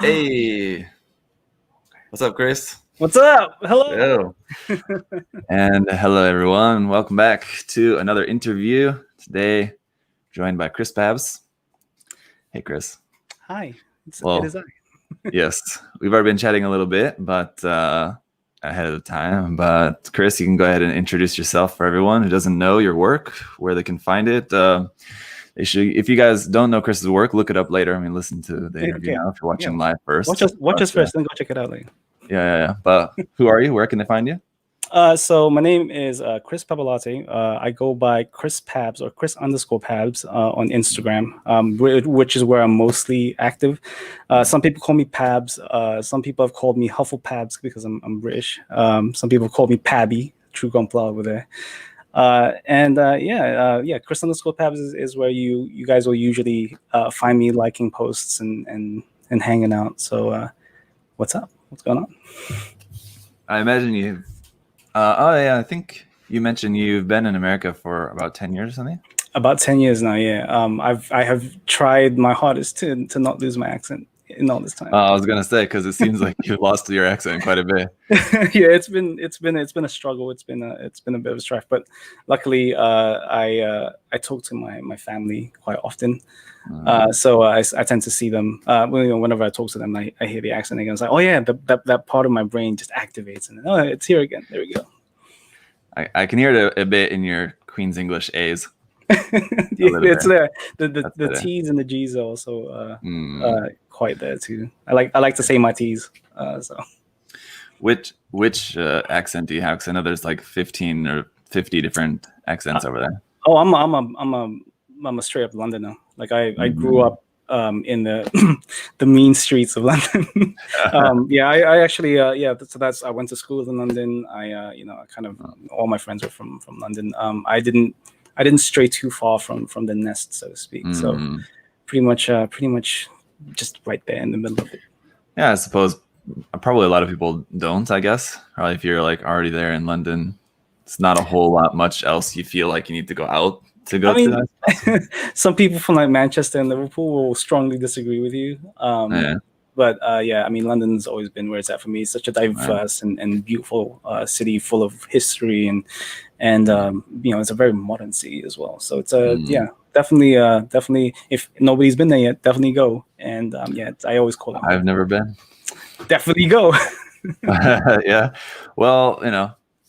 Hey, what's up, Chris? What's up? Hello. Hello. And hello, everyone. Welcome back to another interview. Today, joined by ChrisPabz. Hey, Chris. Hi. Well, it is I. yes, we've already been chatting a little bit, but ahead of time. But Chris, you can go ahead and introduce yourself for everyone who doesn't know your work, where they can find it. They should, if you guys don't know Chris's work, look it up later. I mean, listen to the interview now if you're watching live first. Watch us first, then go check it out later. Yeah. But who are you? Where can they find you? So my name is Chris Pabalate. I go by ChrisPabz or Chris_Pabz on Instagram, which is where I'm mostly active. Some people call me Pabz. Some people have called me Hufflepabz because I'm British. Some people call me Pabby, True Gunpla over there. Chris_Pabz is where you guys will usually find me liking posts and hanging out. So what's up? What's going on? I imagine you. I think you mentioned you've been in America for about 10 years or something. About 10 years now, yeah. I have tried my hardest to not lose my accent in all this time. I was gonna say because it seems like you lost your accent quite a bit. Yeah, it's been a struggle. It's been a bit of a strife, but luckily, I talk to my family quite often. So I tend to see them whenever I talk to them. I hear the accent again. It's like, oh yeah, that part of my brain just activates, and oh, it's here again. There we go. I can hear it a bit in your Queen's English A's. It's there. The T's and the G's are also quite there too. I like to say my T's. So, which accent do you have? Because I know there's like 15 or 50 different accents over there. Oh, I'm a straight up Londoner. Like I grew up in the the mean streets of London. I actually So that's I went to school in London. I kind of all my friends were from London. I didn't stray too far from the nest, so to speak. So pretty much just right there in the middle of it. Yeah, I suppose probably a lot of people don't. I guess probably if you're like already there in London, it's not a whole lot much else you feel like you need to go out to go to that. Some people from like Manchester and Liverpool will strongly disagree with you. But I mean, London's always been where it's at for me. It's such a diverse and beautiful city full of history and it's a very modern city as well. So it's definitely. If nobody's been there yet, definitely go. And I always call it. I've never been. Definitely go. Yeah. Well,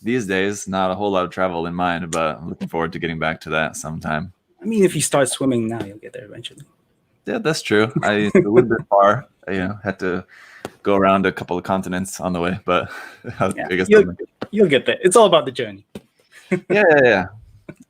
these days, not a whole lot of travel in mind, but I'm looking forward to getting back to that sometime. I mean, if you start swimming now, you'll get there eventually. Yeah, that's true. I a little bit far. Had to go around a couple of continents on the way, but I guess you'll get there. It's all about the journey. Yeah.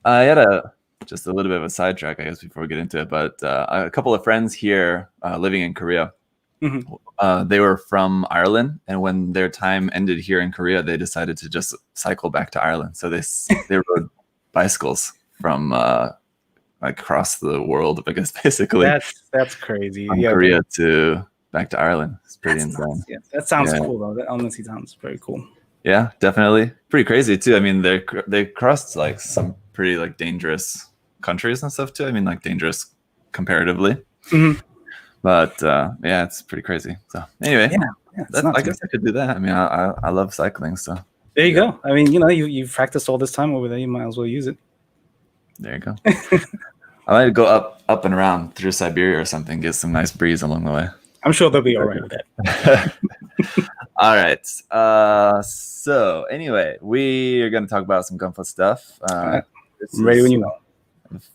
I had just a little bit of a sidetrack, I guess, before we get into it. But a couple of friends here living in Korea. Mm-hmm. They were from Ireland, and when their time ended here in Korea, they decided to just cycle back to Ireland. So they rode bicycles from across the world, I guess, basically. That's crazy. From Korea to back to Ireland. It's pretty insane. Yeah, that sounds cool though. That honestly sounds very cool. Yeah, definitely. Pretty crazy too. I mean, they crossed like some pretty like dangerous countries and stuff too. I mean, like dangerous comparatively. Mm-hmm. But it's pretty crazy. So anyway, I guess I could do that. I mean, I love cycling, so there you go. I mean, you've practiced all this time over there. You might as well use it. There you go. I might go up and around through Siberia or something, get some nice breeze along the way. I'm sure they'll be all right with that. All right. So anyway, we are going to talk about some Gunpla stuff. I'm ready when you are.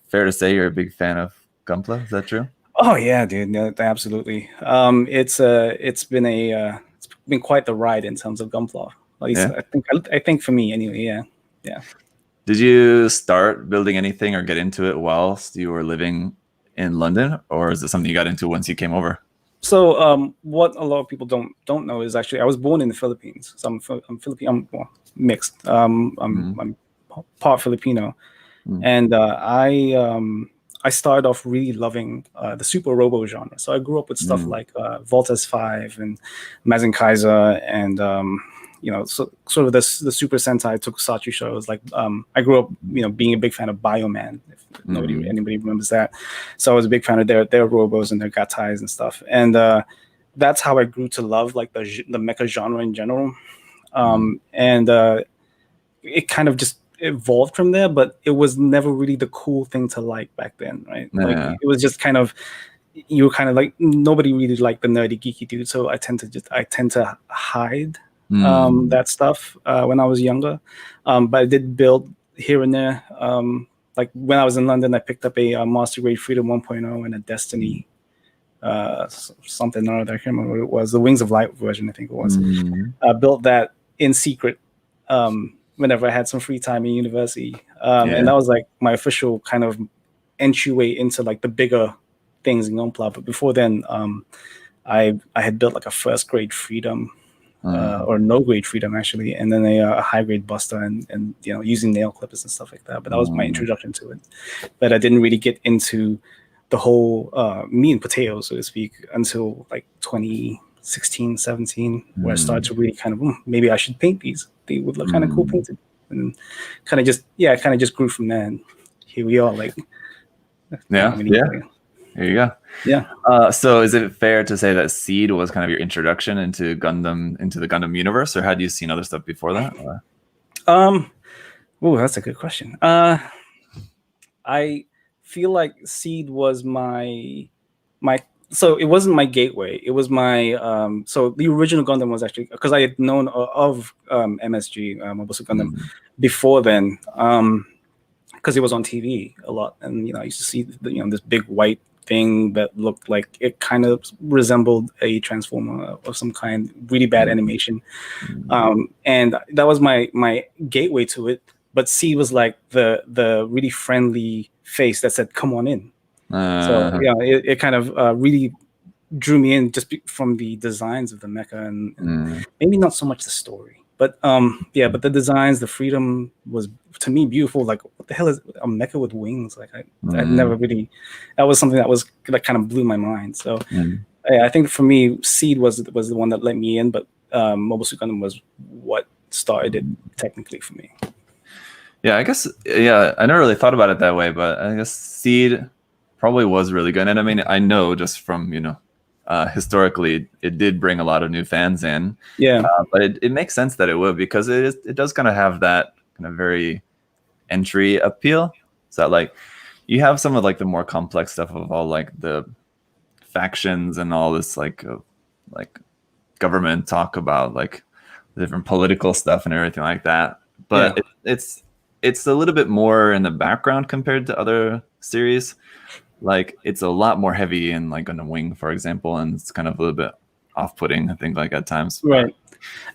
Fair to say you're a big fan of Gunpla. Is that true? Oh yeah, dude. No, absolutely. It's been quite the ride in terms of Gunpla. At least I think for me anyway. Yeah. Did you start building anything or get into it whilst you were living in London, or is it something you got into once you came over? So what a lot of people don't know is actually I was born in the Philippines. So I'm Filipino. I'm mixed. I'm part Filipino, and I started off really loving the Super Robo genre. So I grew up with stuff like Voltes 5 and Mazen Kaiser and so sort of the Super Sentai Tokusatsu shows. Like I grew up, being a big fan of Bioman. If anybody remembers that. So I was a big fan of their robos and their gatais and stuff. And that's how I grew to love like the mecha genre in general. And it kind of just evolved from there, but it was never really the cool thing to like back then, right? Yeah. Like it was just kind of, you were kind of like, nobody really liked the nerdy geeky dude, so I tend to hide that stuff when I was younger. But I did build here and there. Like when I was in London, I picked up a Master Grade Freedom 1.0 and a Destiny something or other. I can't remember what it was. The Wings of Light version, I think it was. I built that in secret whenever I had some free time in university. And that was like my official kind of entryway into like the bigger things in Gunpla. But before then, I had built like a first grade Freedom or no grade Freedom actually, and then a high grade Buster and you know, using nail clippers and stuff like that. But that was my introduction to it. But I didn't really get into the whole meat and potatoes, so to speak, until like 2016, 17, where I started to really kind of, maybe I should paint these. They would look kind of cool painted. And kind of just grew from there. And here we are, like, there you go. Yeah. So is it fair to say that Seed was kind of your introduction into Gundam, into the Gundam universe, or had you seen other stuff before that? Oh, that's a good question. I feel like Seed was my so it wasn't my gateway. It was my so the original Gundam was actually, because I had known of MSG, Mobile Suit Gundam, before then, because it was on TV a lot, and you know, I used to see this big white thing that looked like it kind of resembled a transformer of some kind, really bad animation, and that was my gateway to it. But Seed was like the really friendly face that said, "Come on in." So yeah, it kind of really drew me in just from the designs of the mecha and maybe not so much the story, but but the designs, the freedom was to me beautiful. Like, what the hell is a mecha with wings? Like I never really, that was something that kind of blew my mind. So I think for me, Seed was the one that let me in, but Mobile Suit Gundam was what started it technically for me. Yeah, I guess, I never really thought about it that way, but I guess Seed probably was really good. And I mean, I know just from, historically, it did bring a lot of new fans in. Yeah. But it makes sense that it would, because it does kind of have that kind of very entry appeal. So that, like, you have some of like the more complex stuff of all like the factions and all this like government talk about like the different political stuff and everything like that. But it's a little bit more in the background compared to other series. Like, it's a lot more heavy in like Gundam Wing, for example, and it's kind of a little bit off-putting, I think, like at times. Right.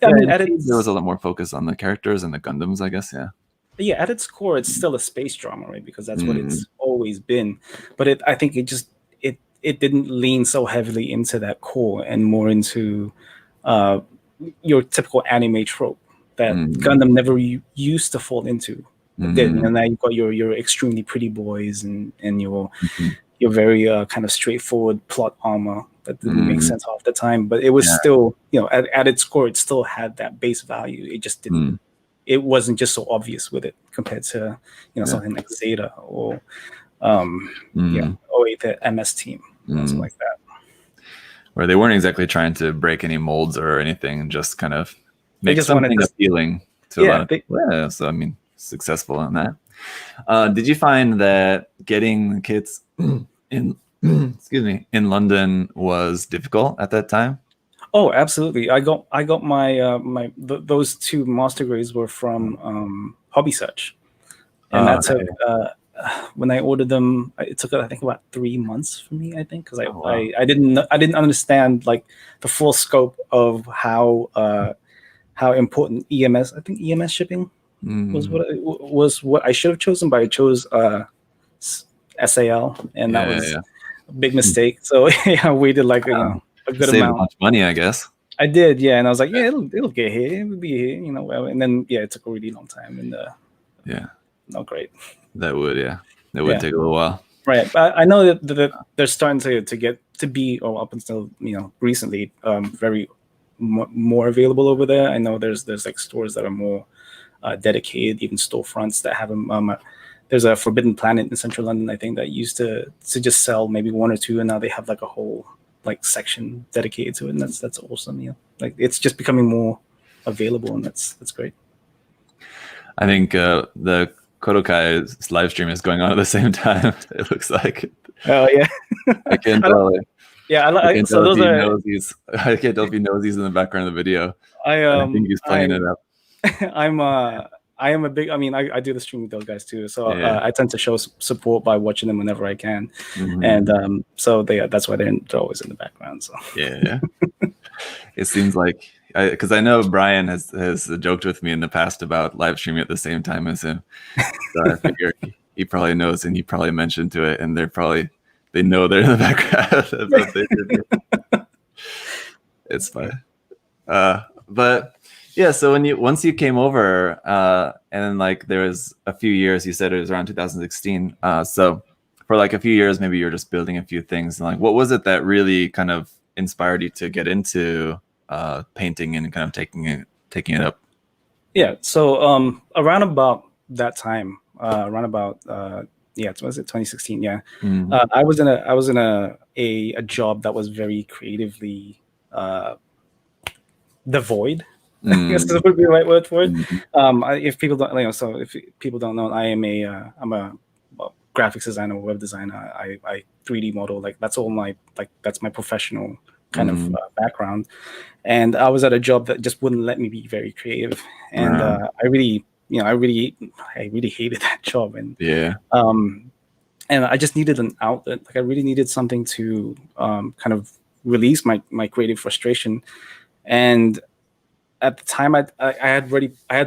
I mean, there was a lot more focus on the characters and the Gundams, I guess. Yeah. Yeah, at its core, it's still a space drama, right? Because that's what it's always been. But I think it didn't lean so heavily into that core and more into your typical anime trope that Gundam never used to fall into. And now you've got your extremely pretty boys and your very kind of straightforward plot armor that didn't make sense half the time. But it was still, at its core, it still had that base value. It just didn't. It wasn't just so obvious with it compared to something like Zeta or the MS Team, something like that. Where they weren't exactly trying to break any molds or anything, and just kind of make something appealing to a lot of people. Yeah, so I mean, successful in that. Did you find that getting kits in London was difficult at that time? Oh, absolutely. I got my those two master grades were from Hobby Search, and that took when I ordered them, it took I think about 3 months for me. I think because I didn't understand like the full scope of how important EMS. I think EMS shipping was what I should have chosen, but I chose SAL, and that was a big mistake. So I waited like a good amount. A bunch of money, I guess. I did, yeah, and I was like, it'll get here, it'll be here, and then it took a really long time, and not great. That would take a little while, right? But I know that they're starting to get to be, or up until recently, very more available over there. I know there's like stores that are more dedicated, even storefronts that have them. There's a Forbidden Planet in Central London, I think, that used to just sell maybe one or two, and now they have like a whole like section dedicated to it, and that's awesome. Like it's just becoming more available, and that's great. I think the Kodokai live stream is going on at the same time. It looks like. Oh yeah, I can tell. I can't tell if he knows he's in the background of the video. I think he's playing it up. I am a big. I mean, I do the stream with those guys too, so I tend to show support by watching them whenever I can, and so that's why they're always in the background. So yeah. It seems like, because I know Brian has joked with me in the past about live streaming at the same time as him. So I figure he probably knows, and he probably mentioned to it, and they know they're in the background. It's fine. But yeah, so once you came over, and then like there was a few years, you said it was around 2016. So for like a few years, maybe you were just building a few things. And like, what was it that really kind of inspired you to get into painting and kind of taking it up? Yeah. So around about that time, was it 2016? Yeah. I was in a job that was very creatively devoid. I guess that would be the right word for it. If people don't, if people don't know, I'm a graphics designer, web designer. I 3D model. Like that's my professional kind of background. And I was at a job that just wouldn't let me be very creative, and I really hated that job. And and I just needed an outlet. Like I really needed something to kind of release my creative frustration. And at the time, I had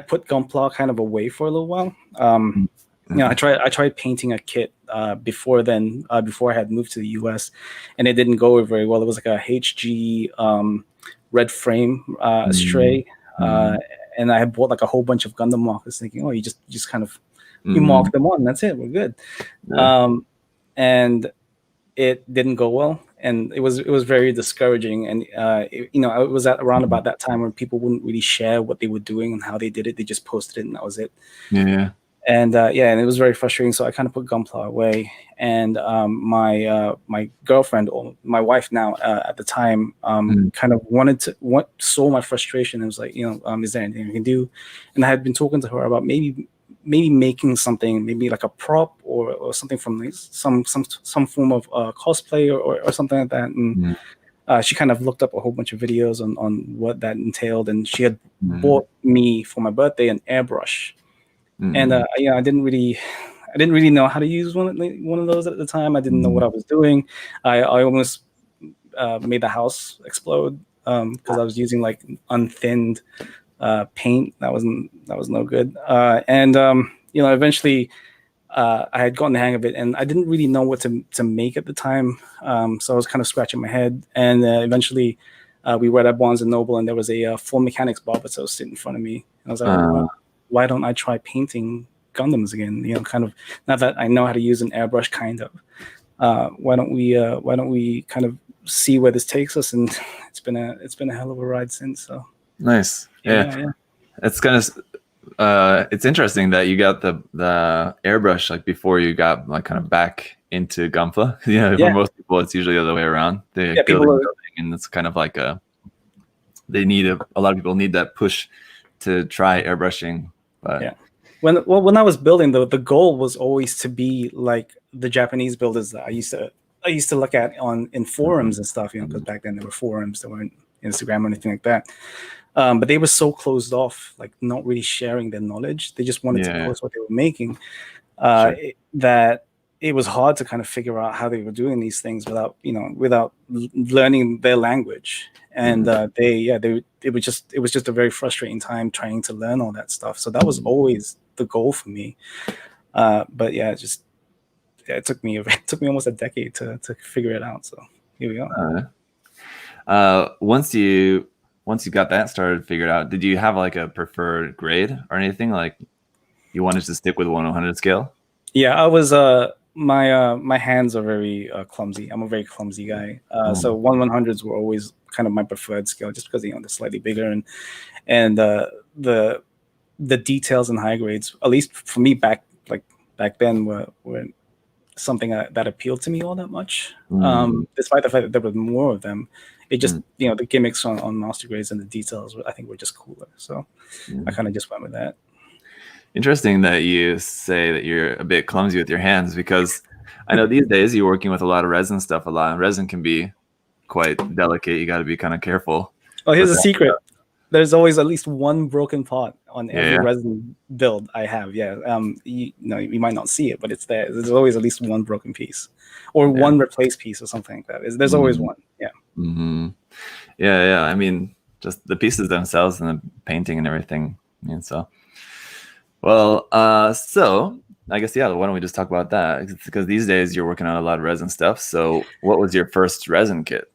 put Gunpla kind of away for a little while. I tried painting a kit before then, before I had moved to the US, and it didn't go very well. It was like a HG red frame stray, and I had bought like a whole bunch of Gundam markers, thinking, oh, you just kind of you mark them on, that's it, we're good. And it didn't go well, and it was very discouraging. And it was at around about that time when people wouldn't really share what they were doing and how they did it. They just posted it, and that was it. And and it was very frustrating. So I kind of put Gunpla away, and my girlfriend, or my wife now at the time, kind of saw my frustration and was like, is there anything I can do? And I had been talking to her about maybe making something, maybe like a prop or something from some form of cosplay or something like that. And she kind of looked up a whole bunch of videos on what that entailed, and she had bought me for my birthday an airbrush. And I didn't really know how to use one of those at the time. I didn't know what I was doing. I almost made the house explode because I was using like unthinned paint. That was no good. Eventually I had gotten the hang of it, and I didn't really know what to make at the time. So I was kind of scratching my head, and eventually we were at Barnes and Noble, and there was a full mechanics Barbato sitting in front of me. And I was like, why don't I try painting Gundams again? Kind of, now that I know how to use an airbrush, kind of. Why don't we kind of see where this takes us? And it's been a hell of a ride since. So nice. Yeah. It's kind of it's interesting that you got the airbrush like before you got like kind of back into Gunpla. For most people it's usually the other way around. They building, and it's kind of like a lot of people need that push to try airbrushing. But when I was building, the goal was always to be like the Japanese builders that I used to look at in forums and stuff, because back then there were forums, there weren't Instagram or anything like that. But they were so closed off, like not really sharing their knowledge. They just wanted to post what they were making, that it was hard to kind of figure out how they were doing these things without learning their language. And it was just a very frustrating time trying to learn all that stuff. So that was always the goal for me. But it took me almost a decade to figure it out. So here we are. Once you got that started figured out, did you have like a preferred grade or anything? Like you wanted to stick with 1/100 scale? Yeah, I was my hands are very clumsy. I'm a very clumsy guy. So 1/100s were always kind of my preferred scale, just because they're slightly bigger, and the details in high grades, at least for me back then, were something that appealed to me all that much. Despite the fact that there were more of them, it just the gimmicks on master grades and the details I think were just cooler. So I kind of just went with that. Interesting that you say that you're a bit clumsy with your hands, because I know these days you're working with a lot of resin stuff a lot, and resin can be quite delicate. You got to be kind of careful. Oh, here's a secret. There's always at least one broken part on every resin build I have. Yeah. You might not see it, but it's there. There's always at least one broken piece or one replaced piece or something like that. There's always one. Yeah. Yeah. I mean, just the pieces themselves and the painting and everything. And so, well, so I guess, why don't we just talk about that? Because these days you're working on a lot of resin stuff. So what was your first resin kit?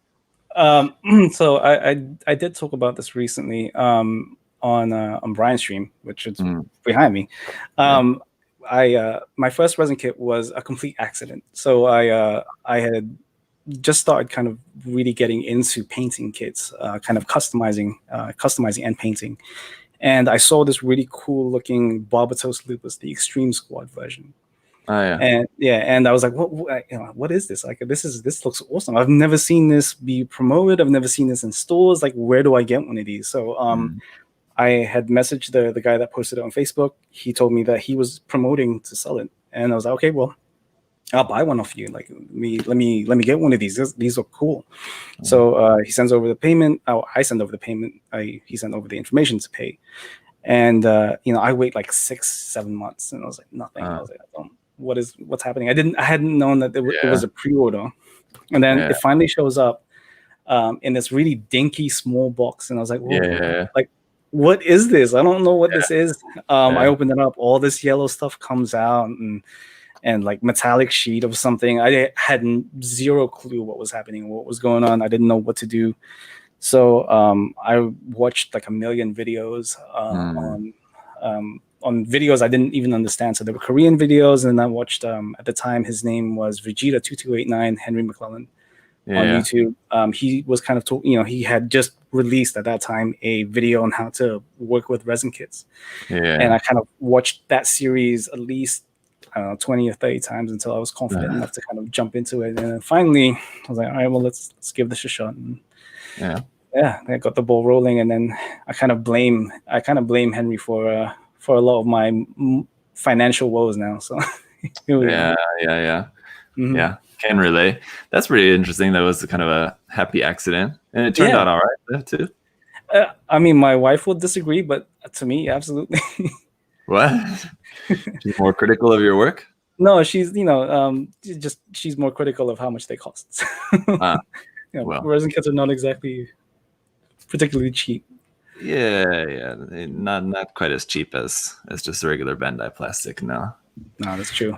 So I did talk about this recently on Brian's stream, which is behind me. My first resin kit was a complete accident. So I had just started kind of really getting into painting kits, kind of customizing and painting, and I saw this really cool looking Barbatos Lupus, the Extreme Squad version. Oh, yeah. And I was like, what is this? Like, this looks awesome. I've never seen this be promoted. I've never seen this in stores. Like, where do I get one of these? So I had messaged the guy that posted it on Facebook. He told me that he was promoting to sell it, and I was like, okay, well, I'll buy one off you. Like, let me get one of these. These look cool. So he sends over the payment. Oh, I send over the payment. He sent over the information to pay, and I wait like 6-7 months, and I was like, nothing. I was like, what's happening? I hadn't known that it was a pre-order, and then it finally shows up in this really dinky small box, and I was like, like, what is this? I don't know what this is. I opened it up, all this yellow stuff comes out, and like metallic sheet of something. I had zero clue what was happening, what was going on. I didn't know what to do. So I watched like a million videos on videos I didn't even understand. So there were Korean videos, and I watched at the time his name was Vegeta2289 Henry McClellan on YouTube. He was kind of he had just released at that time a video on how to work with resin kits, and I kind of watched that series at least 20 or 30 times until I was confident enough to kind of jump into it. And then finally I was like, all right, well, let's give this a shot. And I got the ball rolling, and then I kind of blame Henry for a lot of my financial woes now. So can relate. That's pretty interesting. That was kind of a happy accident, and it turned out all right too. I mean, my wife will disagree, but to me, absolutely. What? She's more critical of your work? No, she's she's more critical of how much they cost. Resin kits are not exactly particularly cheap. Yeah, not quite as cheap as just regular Bandai plastic. No, that's true.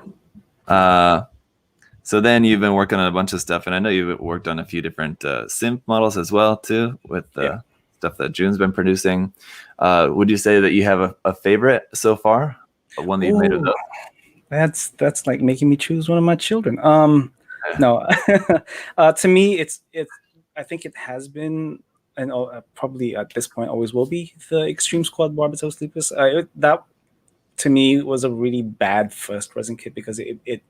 So then you've been working on a bunch of stuff, and I know you've worked on a few different simp models as well too, with the stuff that June's been producing. Would you say that you have a favorite so far? One that you've made of those? That's like making me choose one of my children. No, to me, it's. I think it has been, and probably at this point always will be, the Extreme Squad Barbatos Lupus. That to me was a really bad first resin kit, because it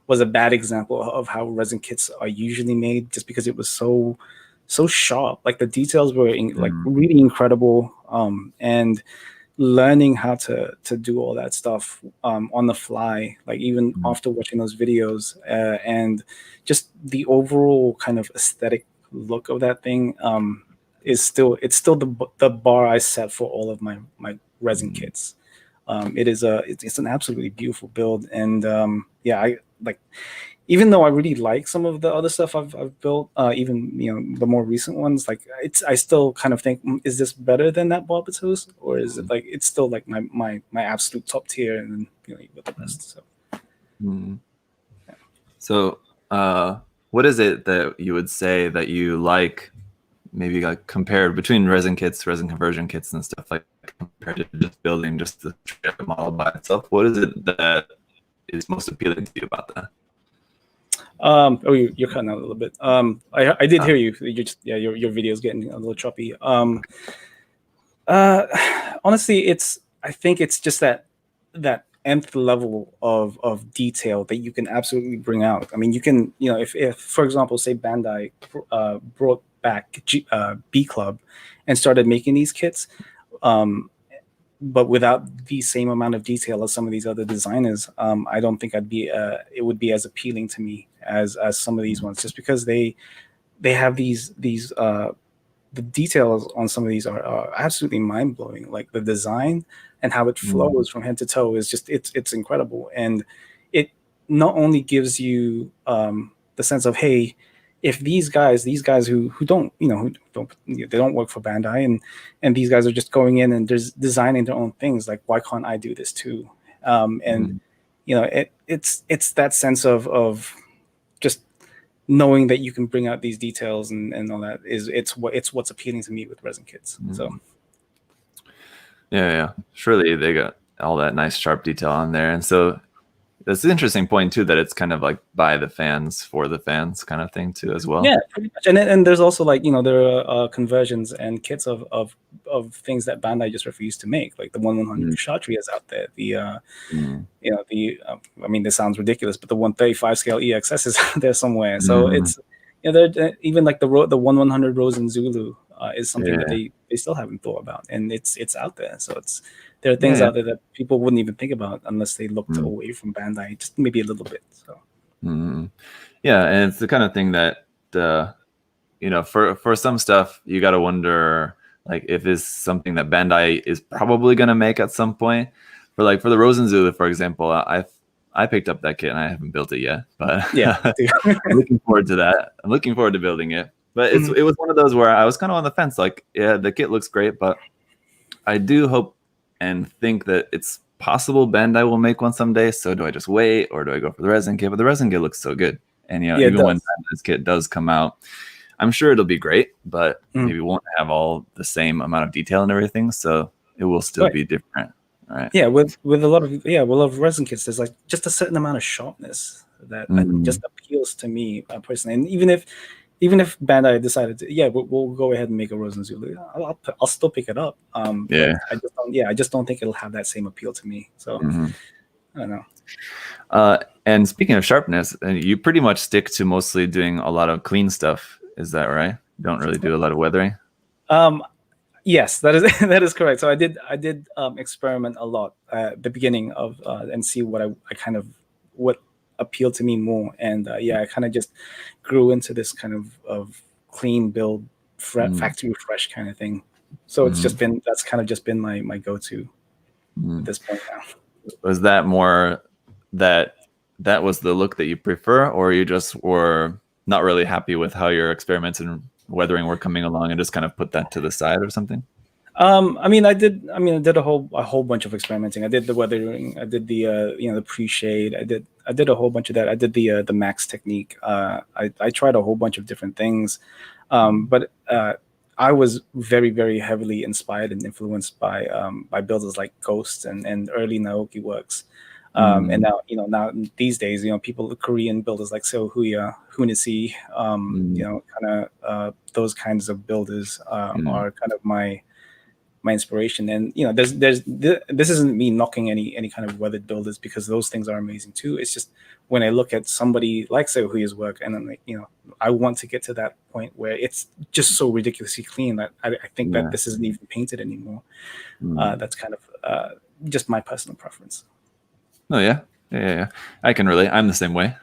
was a bad example of how resin kits are usually made, just because it was so sharp. Like, the details were like really incredible, and learning how to do all that stuff on the fly, like even after watching those videos, and just the overall kind of aesthetic look of that thing it's still the bar I set for all of my resin kits. It's an absolutely beautiful build, and I like, even though I really like some of the other stuff I've built, even the more recent ones, like I still kind of think, is this better than that Barbatos, or is it like it's still like my absolute top tier, and then you got the rest. So what is it that you would say that you like, maybe like compared between resin kits, resin conversion kits and stuff, like compared to just building just the model by itself? What is it that is most appealing to you about that? You're cutting out a little bit. I did hear you. Your video's getting a little choppy. Honestly, I think it's just that nth level of detail that you can absolutely bring out. I mean, you can, if for example, say Bandai brought back B Club and started making these kits, but without the same amount of detail as some of these other designers, I don't think it would be as appealing to me as some of these ones, just because they have these the details on some of these are absolutely mind blowing. Like the design and how it flows from head to toe is just it's incredible, and it not only gives you the sense of, hey, if these guys who don't they don't work for Bandai, and these guys are just going in and designing their own things, like why can't I do this too? And it's that sense of just knowing that you can bring out these details and all that it's what's appealing to me with resin kits. So yeah, surely they got all that nice sharp detail on there, and so that's an interesting point too, that it's kind of like by the fans for the fans kind of thing too as well. Yeah, pretty much. And there's also like there are conversions and kits of things that Bandai just refused to make, like the 1/100 Kshatriya is out there. The I mean, this sounds ridiculous, but the 135 scale EXS is out there somewhere. So it's even like the 1/100 Rosen Zulu is something that they still haven't thought about, and it's out there. So there are things out there that people wouldn't even think about unless they looked away from Bandai just maybe a little bit. So yeah, and it's the kind of thing that for some stuff you got to wonder, like, if it's something that Bandai is probably going to make at some point. For the Rosen Zulu, for example, I picked up that kit and I haven't built it yet, but I'm looking forward to that. I'm looking forward to building it. But it was one of those where I was kind of on the fence. Like, yeah, the kit looks great, but I do hope and think that it's possible Bandai will make one someday. So do I just wait, or do I go for the resin kit? But the resin kit looks so good, and even when Bandai's kit does come out, I'm sure it'll be great, but maybe won't have all the same amount of detail and everything. So it will still be different. Right. Yeah, with a lot of resin kits, there's like just a certain amount of sharpness that just appeals to me personally. And even if Bandai decided to, we'll go ahead and make a Rosen Zulu, I'll still pick it up. I just don't think it'll have that same appeal to me. So I don't know. And speaking of sharpness, you pretty much stick to mostly doing a lot of clean stuff. Is that right? You don't really do a lot of weathering. Yes, that is correct. So I did experiment a lot at the beginning of and see what what appealed to me more, and I kind of just grew into this kind of clean build, factory fresh kind of thing. So it's just been my go-to at this point now. Was that more that was the look that you prefer, or you just were not really happy with how your experiments and weathering were coming along and just kind of put that to the side or something? I did a whole bunch of experimenting. I did the weathering, I did the the pre-shade, I did a whole bunch of that. I did the max technique. I tried a whole bunch of different things, but I was very, very heavily inspired and influenced by builders like Ghost and early Naoki works. And now these days, people, Korean builders like Seo Huya, Hunisi, kind of those kinds of builders are kind of my inspiration. And this isn't me knocking any kind of weathered builders, because those things are amazing too. It's just when I look at somebody like Seo Huya's work, and then I want to get to that point where it's just so ridiculously clean that I think that this isn't even painted anymore. That's kind of just my personal preference. Oh yeah. I can relate. I'm the same way.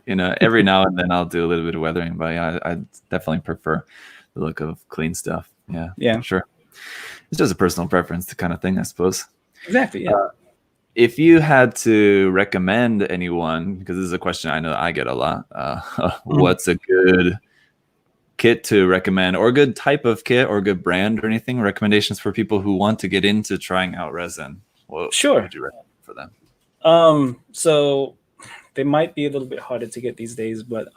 Every now and then I'll do a little bit of weathering, but I definitely prefer the look of clean stuff. Yeah, sure. It's just a personal preference kind of thing, I suppose. Exactly. Yeah. If you had to recommend anyone, because this is a question I know I get a lot, what's a good kit to recommend, or a good type of kit, or a good brand, or anything, recommendations for people who want to get into trying out resin? What would you recommend for them? So they might be a little bit harder to get these days, but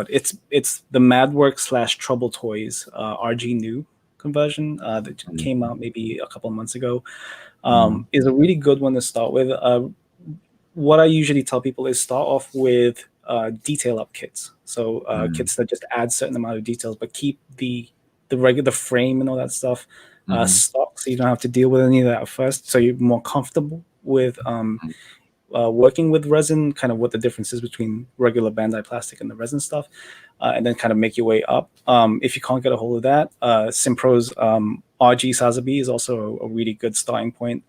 it's the Madwork / Trouble Toys RG New conversion that came out maybe a couple of months ago. Is a really good one to start with. What I usually tell people is start off with detail up kits. So kits that just add certain amount of details, but keep the regular frame and all that stuff stock, so you don't have to deal with any of that at first. So you're more comfortable with working with resin, kind of what the difference is between regular Bandai plastic and the resin stuff, and then kind of make your way up. If you can't get a hold of that, Simpro's RG Sazabi is also a really good starting point.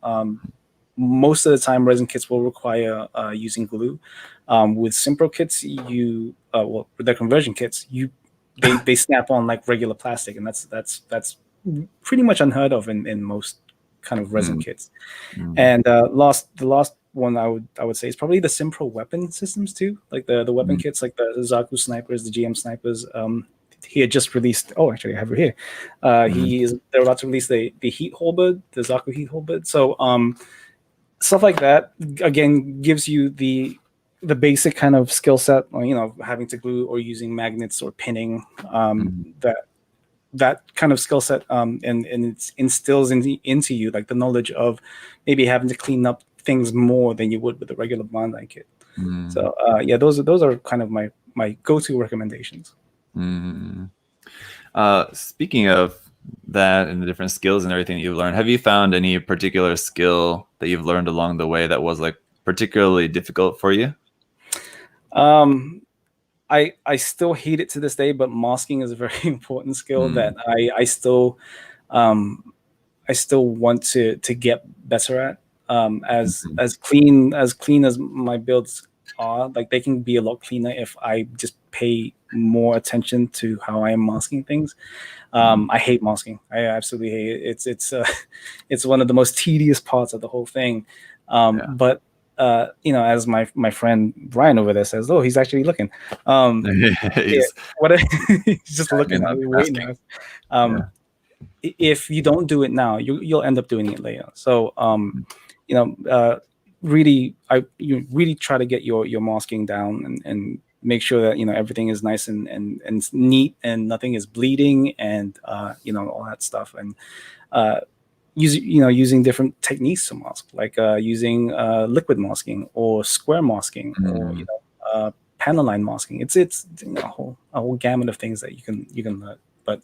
Most of the time, resin kits will require using glue. With Simpro kits, with their conversion kits, they snap on like regular plastic, and that's pretty much unheard of in most kind of resin kits. And the last one I would say is probably the Simpro weapon systems too, like the weapon kits, like the Zaku snipers, the GM snipers. He had just released. Oh, actually, I have it here. They're about to release the heat halberd, the Zaku heat halberd. So stuff like that again gives you the basic kind of skill set, or having to glue or using magnets or pinning. That kind of skill set, and it instills into you like the knowledge of maybe having to clean up things more than you would with a regular Bandai kit. So those are kind of my go-to recommendations. Speaking of that and the different skills and everything you've learned, have you found any particular skill that you've learned along the way that was like particularly difficult for you? I still hate it to this day, but masking is a very important skill that I still want to get better at. As clean as my builds are, like they can be a lot cleaner if I just pay more attention to how I am masking things. I hate masking. I absolutely hate it. It's one of the most tedious parts of the whole thing. But as my friend Brian over there says, oh, he's actually looking. He's just looking at me, waiting. If you don't do it now, you'll end up doing it later. So you really try to get your masking down and make sure that everything is nice and neat and nothing is bleeding and all that stuff, and using different techniques to mask, like using liquid masking or square masking or panel line masking. It's a whole gamut of things that you can learn, but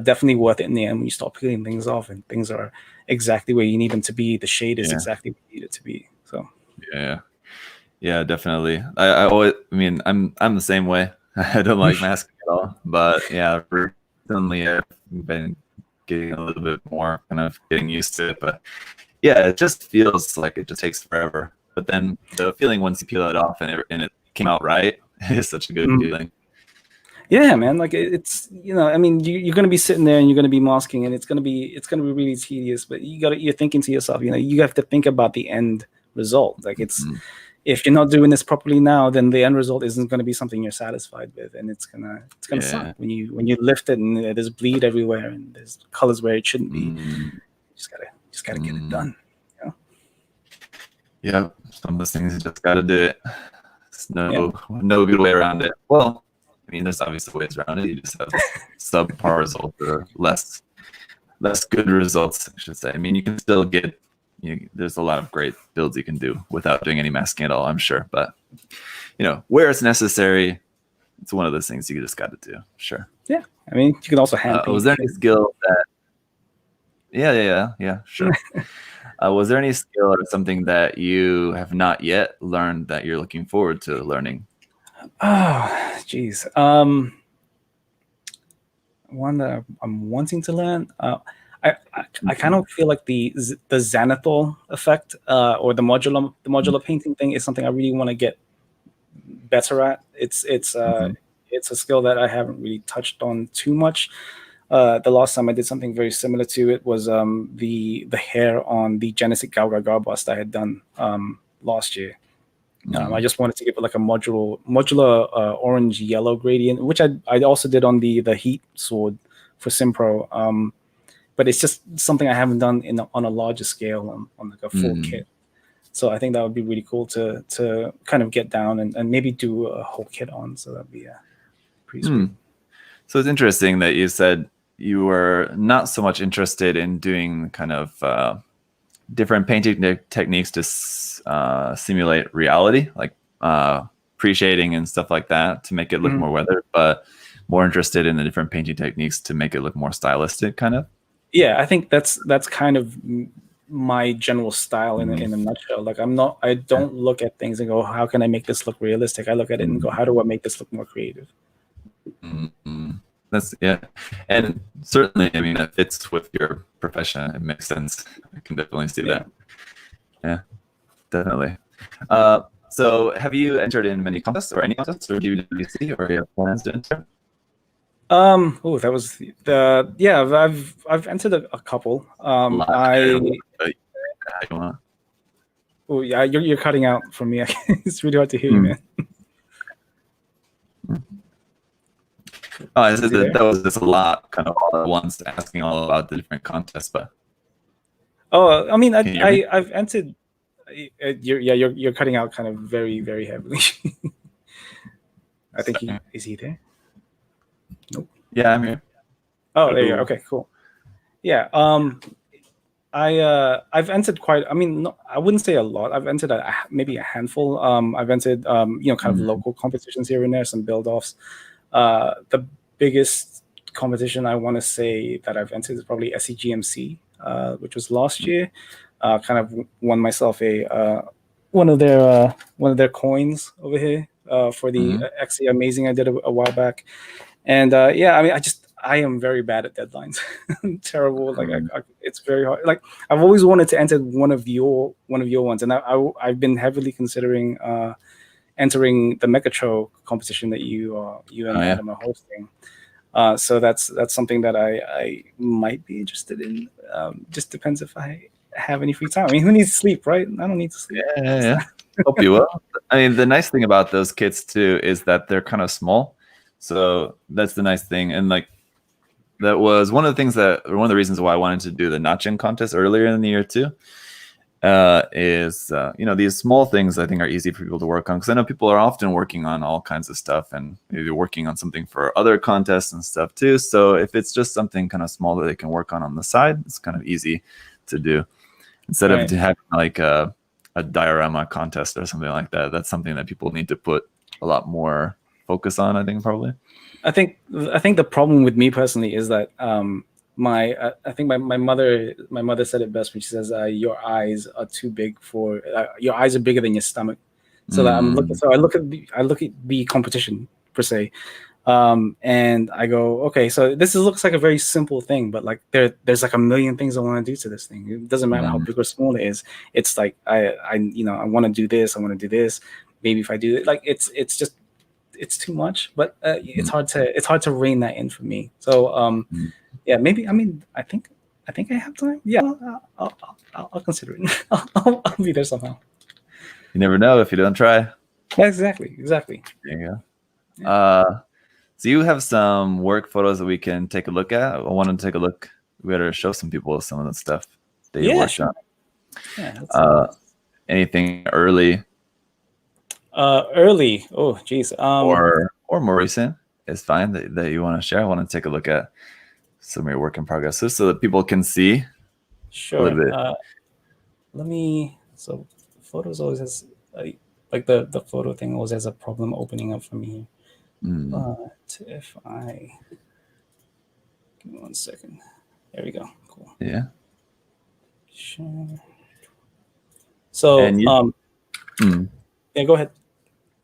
definitely worth it in the end when you start peeling things off and things are exactly where you need them to be. The shade is exactly where you need it to be. So yeah, definitely. I'm the same way. I don't like masking at all, but recently I've been getting a little bit more kind of getting used to it. But it just feels like it just takes forever. But then the feeling once you peel it off and it came out right, it is such a good feeling. Yeah, man. Like it's you're going to be sitting there and you're going to be masking, and it's going to be really tedious. But you're thinking to yourself, you have to think about the end result. Like if you're not doing this properly now, then the end result isn't going to be something you're satisfied with, and it's gonna suck when you lift it and there's bleed everywhere and there's colors where it shouldn't be. You just gotta get it done. Yeah, some of those things you just gotta do it. There's no good way around it. Well, there's obviously ways around it. You just have subpar results or less good results, I should say. You can still get. There's a lot of great builds you can do without doing any masking at all, I'm sure. But where it's necessary, it's one of those things you just got to do. Sure. Yeah, you can also hand. Was there any skill that? Yeah, sure. Was there any skill or something that you have not yet learned that you're looking forward to learning? Oh, geez. One that I'm wanting to learn. I kind of feel like the Xanathol effect or the modular painting thing is something I really want to get better at. It's a skill that I haven't really touched on too much. The last time I did something very similar to it was the hair on the Genesis Gauga bust I had done last year. I just wanted to give it like a modular orange yellow gradient, which I also did on the heat sword for Simpro. But it's just something I haven't done on a larger scale on like a full kit. So I think that would be really cool to kind of get down and maybe do a whole kit on. So that'd be pretty sweet. So it's interesting that you said you were not so much interested in doing kind of different painting techniques to simulate reality, like pre-shading and stuff like that to make it look more weathered, but more interested in the different painting techniques to make it look more stylistic, kind of. Yeah, I think that's kind of my general style in a nutshell. Like I don't look at things and go, how can I make this look realistic? I look at it and go, how do I make this look more creative? That's and certainly, I mean, it fits with your profession. It makes sense. I can definitely see that. Yeah, definitely. So, have you entered in many contests or any contests, or do you see, or do you have plans to enter? Oh, that was I've entered a couple. Oh yeah, you're cutting out from me. It's really hard to hear you, man. Oh, I said that was just a lot, kind of all at once, asking all about the different contests. But I mean, I've entered. You're cutting out kind of very, very heavily. I think is he there? Nope. Yeah, I'm here. Oh, there you go. Okay, cool. Yeah. I've entered quite. I mean, I wouldn't say a lot. I've entered maybe a handful. I've entered kind of local competitions here and there, some build-offs. The biggest competition I want to say that I've entered is probably SEGMC, which was last year. Kind of won myself a one of their coins over here for the XE Amazing I did a while back. And I mean, I am very bad at deadlines. I'm terrible. Like it's very hard. Like I've always wanted to enter one of your ones, and I've been heavily considering entering the Megatro competition that you and Adam are hosting. So that's something that I might be interested in. Just depends if I have any free time. I mean, who needs sleep, right? I don't need to sleep. Yeah. Hope you will. I mean, the nice thing about those kits too is that they're kind of small. So that's the nice thing. And like, that was one of the reasons why I wanted to do the notching contest earlier in the year too. Is these small things I think are easy for people to work on, because I know people are often working on all kinds of stuff and maybe working on something for other contests and stuff too. So if it's just something kind of small that they can work on the side, it's kind of easy to do instead of having like a diorama contest or something like that. That's something that people need to put a lot more focus on, I think, probably. I think the problem with me personally is that I think my mother said it best when she says your eyes are too big for your eyes are bigger than your stomach. So that I look at the competition per se, and I go, okay, so this looks like a very simple thing, but like there's like a million things I want to do to this thing. It doesn't matter how big or small it is. It's like I want to do this. I want to do this. Maybe if I do it, like it's just it's too much, but it's hard to rein that in for me. So yeah, maybe. I mean, I think I have time. Yeah, I'll consider it. I'll be there somehow. You never know if you don't try. Yeah, exactly. There you go. Yeah. So you have some work photos that we can take a look at. I wanted to take a look. We gotta show some people some of the stuff that you worked on. Yeah. Anything early? Early. Oh, geez. Or more recent is fine that you want to share. I want to take a look at some of your work in progress so that people can see. Sure. A little bit. So photos always has like the photo thing always has a problem opening up for me. But if I give me 1 second, there we go. Cool. Yeah. Sure. So yeah, go ahead.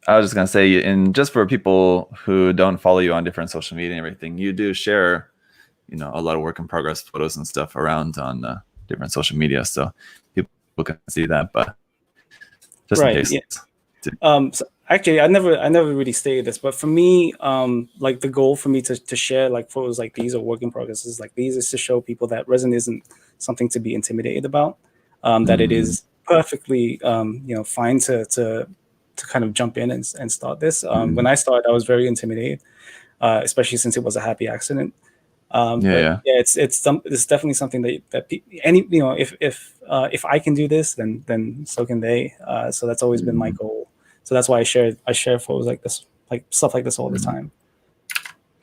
I was just gonna say, and just for people who don't follow you on different social media and everything, you do share, a lot of work in progress photos and stuff around on different social media, so people can see that. But just in case. Yeah. So actually, I never really stated this, but for me, like the goal for me to share like photos like these or work in progresses like these is to show people that resin isn't something to be intimidated about. That it is perfectly, fine to kind of jump in and start this. When I started, I was very intimidated, especially since it was a happy accident. It's definitely something that if I can do this, then so can they. So that's always been my goal. So that's why I share photos like this, like stuff like this all the time.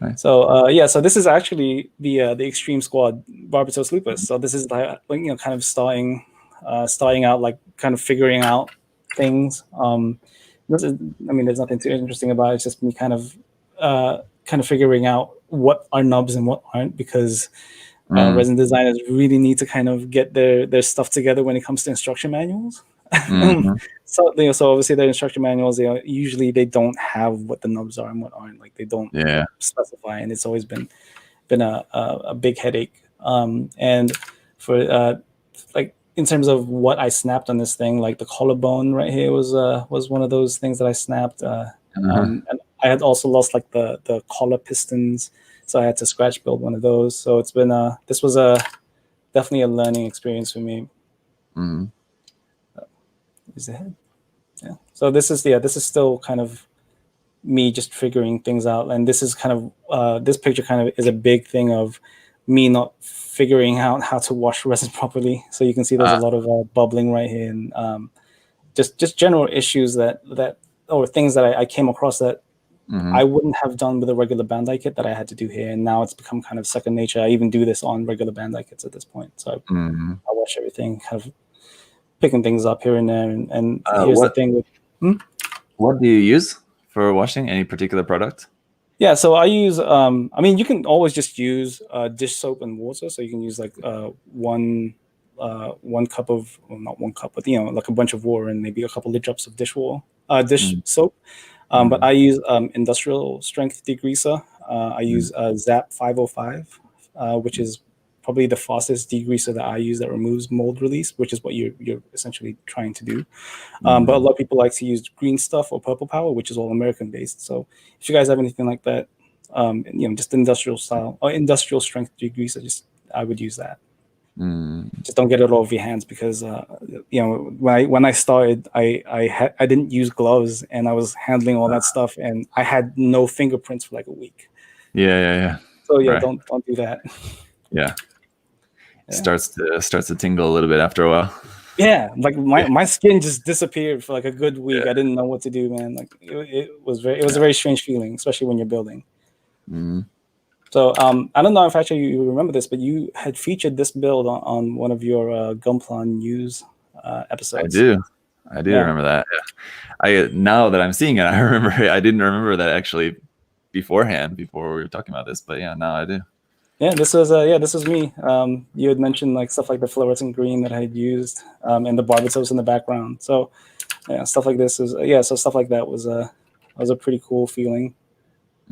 Nice. So so this is actually the Extreme Squad Barbatos Lupus. So this is like kind of starting out, like kind of figuring out things. There's nothing too interesting about it. It's just me kind of figuring out what are nubs and what aren't, because resin designers really need to kind of get their stuff together when it comes to instruction manuals. So obviously their instruction manuals, usually they don't have what the nubs are and what aren't. Like they don't specify, and it's always been a big headache. And for like in terms of what I snapped on this thing, like the collarbone right here was one of those things that I snapped. And I had also lost like the collar pistons, so I had to scratch build one of those. So it's been this was definitely a learning experience for me. Is the head? Yeah. So this is still kind of me just figuring things out, and this is kind of this picture kind of is a big thing of me not figuring out how to wash resin properly. So you can see there's a lot of bubbling right here, and just general issues that or things that I came across that I wouldn't have done with a regular Bandai kit that I had to do here, and now it's become kind of second nature. I even do this on regular Bandai kits at this point. So I wash everything, kind of picking things up here and there. And here's the thing with what do you use for washing? Any particular product? Yeah, so I use I mean, you can always just use dish soap and water. So you can use like one cup of, well, not one cup, but like a bunch of water and maybe a couple of drops of dish soap. But I use industrial strength degreaser. I use Zap 505, which is probably the fastest degreaser that I use that removes mold release, which is what you're essentially trying to do. But a lot of people like to use Green Stuff or Purple Power, which is all American based. So if you guys have anything like that, just industrial style or industrial strength degreaser, I would use that. Just don't get it all over your hands, because when I started, I didn't use gloves, and I was handling all that stuff, and I had no fingerprints for like a week. Yeah. So right. Don't do that. Yeah. Starts to tingle a little bit after a while. Yeah, like my skin just disappeared for like a good week. I didn't know what to do, man. Like it was a very strange feeling, especially when you're building. So I don't know if actually you remember this, but you had featured this build on one of your Gunpla news episodes. I do remember that. Yeah. Now that I'm seeing it, I remember it. I didn't remember that actually beforehand, before we were talking about this, but yeah, now I do. Yeah, this was me. You had mentioned like stuff like the fluorescent green that I had used, and the barbatos in the background. So yeah, stuff like this is so stuff like that was a pretty cool feeling.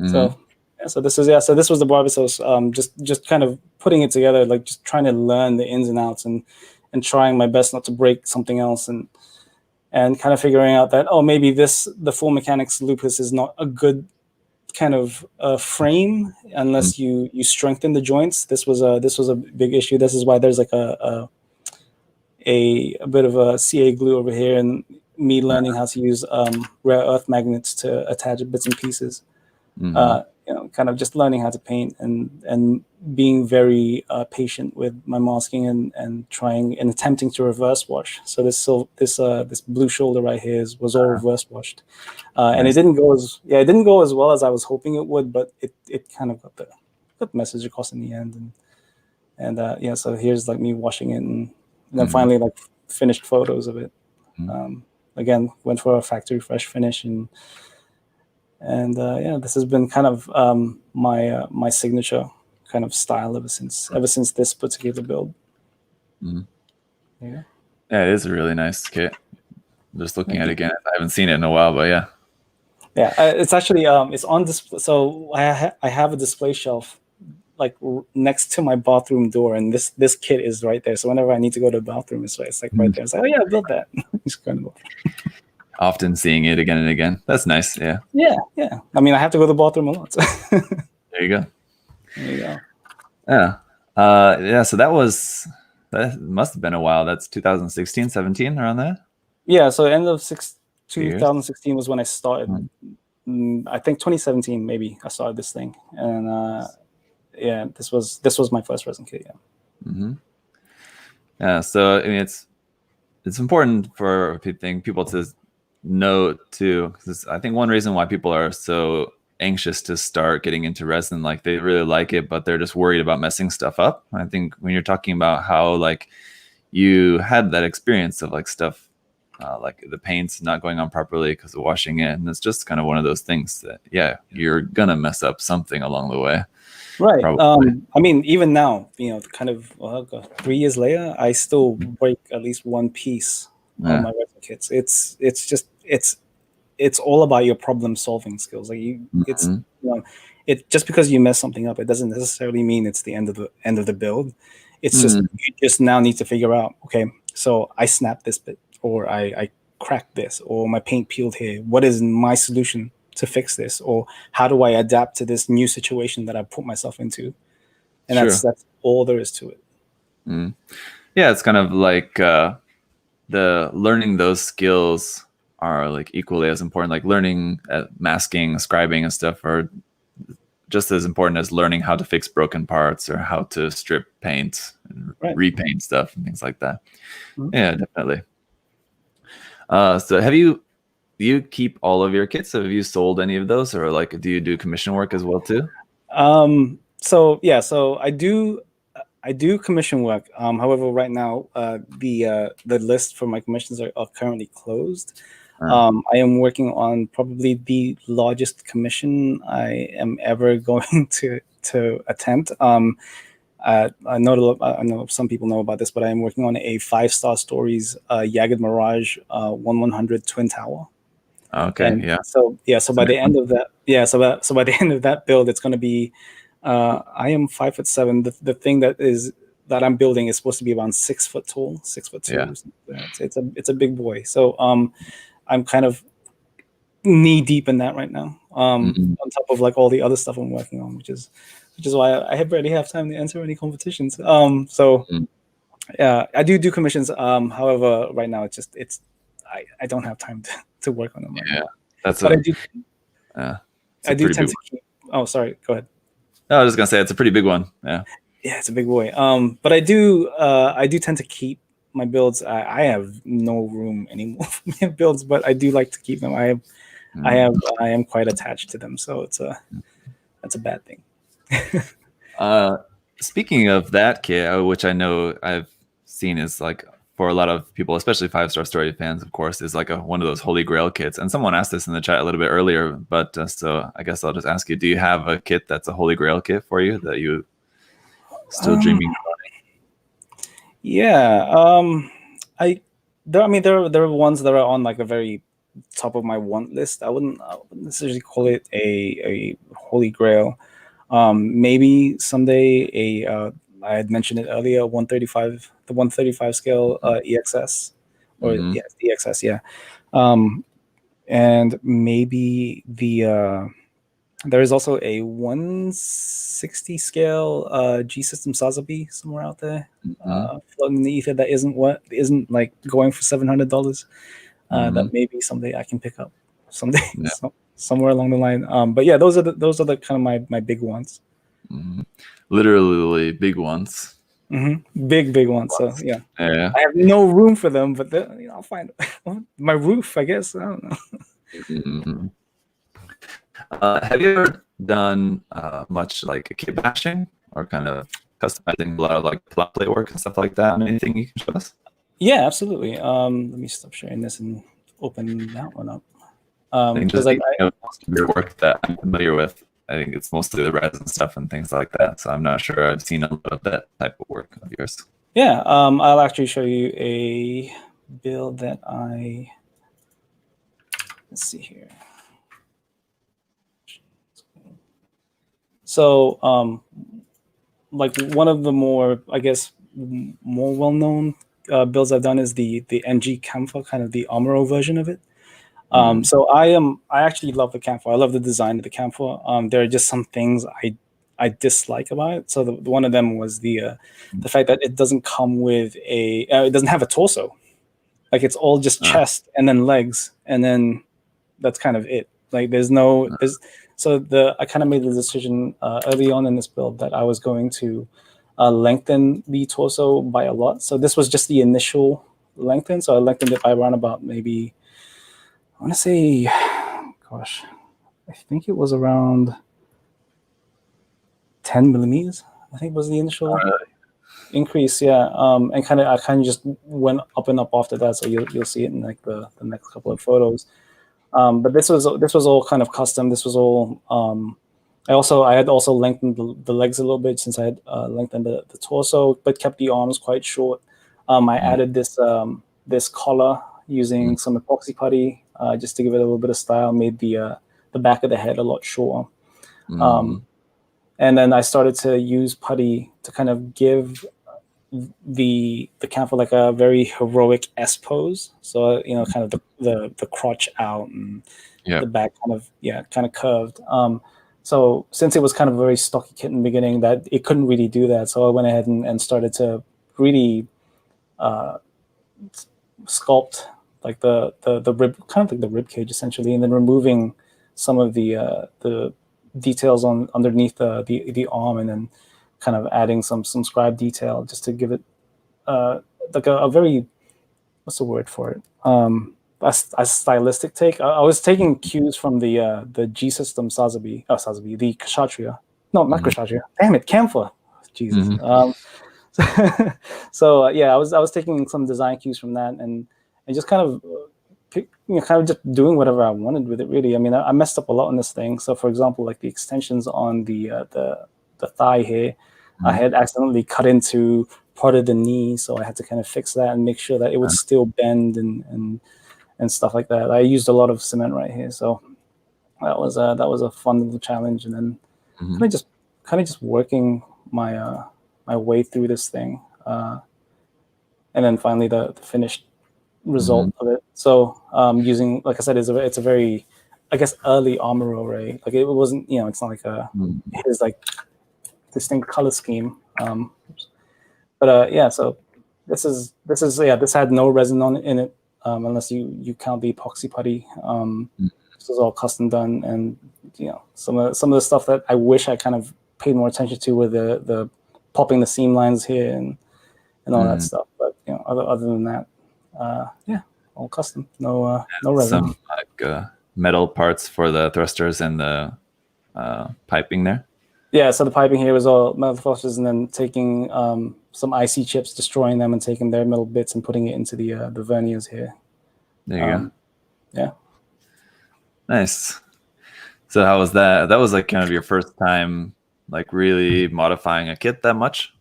So this was the barbatos. Just kind of putting it together, like just trying to learn the ins and outs, and trying my best not to break something else, and kind of figuring out that maybe the full mechanics lupus is not a good kind of frame unless you strengthen the joints. This was a big issue. This is why there's like a bit of a CA glue over here, and me learning how to use rare earth magnets to attach bits and pieces. Kind of just learning how to paint, and being very patient with my masking, and trying and attempting to reverse wash. So this blue shoulder right here was all reverse washed, and it didn't go as well as I was hoping it would, but it kind of got the message across in the end, and so here's like me washing it, and then finally like finished photos of it. Again, went for a factory fresh finish, and this has been kind of my signature kind of style ever since this particular build. Yeah, it is a really nice kit. Just looking at it again, I haven't seen it in a while, but yeah. It's actually it's on display. So I have a display shelf like next to my bathroom door, and this kit is right there. So whenever I need to go to the bathroom, it's like right there. It's like, I built that. It's kind of often seeing it again and again. That's nice. Yeah. I mean, I have to go to the bathroom a lot. So. There you go. Yeah. So that must have been a while. That's 2016, 17, around there. Yeah. So end of 2016 was when I started. I think 2017 maybe I started this thing, and this was my first resin kit. Yeah. So I mean, it's important for people to know too, because I think one reason why people are so anxious to start getting into resin, like they really like it, but they're just worried about messing stuff up. I think when you're talking about how like you had that experience of like stuff like the paint's not going on properly because of washing it, and it's just kind of one of those things that you're gonna mess up something along the way. Right. I mean, even now, kind of 3 years later, I still break at least one piece on my resin kits. It's all about your problem solving skills. Like it just because you mess something up, it doesn't necessarily mean it's the end of the build. It's just you just now need to figure out, okay, so I snapped this bit, or I cracked this, or my paint peeled here. What is my solution to fix this, or how do I adapt to this new situation that I put myself into? And that's all there is to it. Yeah, it's kind of like the learning those skills are like equally as important. Like learning masking, scribing, and stuff are just as important as learning how to fix broken parts or how to strip paint and repaint stuff and things like that. Yeah, definitely. So do you keep all of your kits? Have you sold any of those, or like do you do commission work as well too? So I do commission work. However, right now the list for my commissions are currently closed. I am working on probably the largest commission I am ever going to attempt. I know some people know about this, but I am working on a 5-star stories Jagged Mirage 1/100 Twin Tower. Okay. And so by the end of that, so by the end of that build, it's going to be. I am 5'7". The thing that I'm building is supposed to be around 6 foot tall, 6'2". Yeah. It's a big boy. So I'm kind of knee deep in that right now. On top of like all the other stuff I'm working on, which is why I barely have time to enter any competitions. Yeah, I do commissions. However, right now I don't have time to work on them right now. I do tend to keep. Oh, sorry. Go ahead. No, I was just gonna say it's a pretty big one. Yeah, it's a big boy. But I do tend to keep my builds. I have no room anymore for my builds, but I do like to keep them. I am quite attached to them, so that's a bad thing. Speaking of that kit, which I know I've seen is like for a lot of people, especially 5-star story fans, of course, is like one of those holy grail kits. And someone asked this in the chat a little bit earlier, but so I guess I'll just ask you: do you have a kit that's a holy grail kit for you that you still dreaming about? Yeah, there are ones that are on like the very top of my want list. I wouldn't necessarily call it a holy grail. Maybe someday I had mentioned it earlier, the 135 scale EXS, or EXS, yeah. And maybe there is also a 160 scale G System Sazabi somewhere out there, floating in the ether that isn't like going for $700. That maybe someday I can pick up someday, somewhere along the line. But yeah, those are the kind of my big ones. Literally big ones. Big ones. So yeah, I have no room for them, but I'll find my roof, I guess. I don't know. Have you ever done much like kit bashing or kind of customizing a lot of like flat plate work and stuff like that? Anything you can show us? Yeah, absolutely. Let me stop sharing this and open that one up. Because most of your work that I'm familiar with, I think it's mostly the resin stuff and things like that. So I'm not sure I've seen a lot of that type of work of yours. Yeah, I'll actually show you a build that let's see here. So, like one of the more, I guess, more well-known builds I've done is the NG Camphor, kind of the Amuro version of it. So I actually love the Camphor. I love the design of the Camphor. There are just some things I dislike about it. So one of them was the fact that it doesn't come with it doesn't have a torso. Like it's all just chest and then legs, and then that's kind of it. Like I kind of made the decision early on in this build that I was going to lengthen the torso by a lot. So this was just the initial lengthen. So I lengthened it by around about maybe, I want to say, gosh, I think it was around 10 millimeters. I think was the initial. increase, yeah. And I kind of just went up and up after that. So you'll see it in like the next couple of photos. But this was all kind of custom. This was all. I had also lengthened the legs a little bit since I had lengthened the torso, but kept the arms quite short. I added this collar using some epoxy putty just to give it a little bit of style. Made the back of the head a lot shorter. And then I started to use putty to kind of give the camphor like a very heroic S pose. So kind of the crotch out and the back kind of curved. So since it was kind of a very stocky kit in the beginning, that it couldn't really do that. So I went ahead and started to really sculpt like the rib, kind of like the rib cage essentially, and then removing some of the details on underneath the arm, and then kind of adding some scribe detail just to give it like a very, what's the word for it, a stylistic take. I was taking cues from the G System Sazabi, the Kshatriya. No, not Kshatriya. Damn it, Camphor. Jesus. So I was taking some design cues from that, and just kind of just doing whatever I wanted with it. Really, I mean, I messed up a lot on this thing. So, for example, like the extensions on the thigh here, I had accidentally cut into part of the knee, so I had to kind of fix that and make sure that it would still bend and stuff like that. I used a lot of cement right here, so that was a fun little challenge. And then kind of just working my way through this thing, and then finally the finished result of it. So using, like I said, it's a very, I guess, early armor array. Like it wasn't, it's not like his like distinct color scheme. So this had no resin in it, unless you count the epoxy putty. This was all custom done, and some of the stuff that I wish I kind of paid more attention to were the popping the seam lines here and all that stuff. But other than that, all custom. No resin. Some like metal parts for the thrusters and the piping there. Yeah, so the piping here was all metal thrusters, and then taking some IC chips, destroying them, and taking their metal bits and putting it into the verniers here. There you go. Yeah. Nice. So how was that? That was like kind of your first time, like really modifying a kit that much?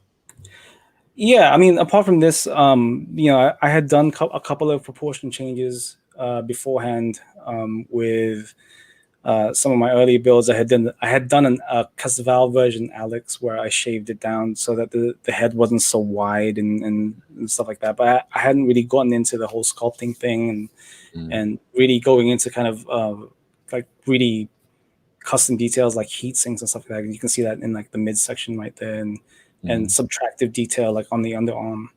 Yeah, I mean, apart from this, I had done a couple of proportion changes beforehand with some of my early builds. I had done a Casval version Alex where I shaved it down so that the head wasn't so wide and stuff like that. But I hadn't really gotten into the whole sculpting thing and really going into kind of like really custom details like heat sinks and stuff like that. And you can see that in like the midsection right there, and subtractive detail like on the underarm.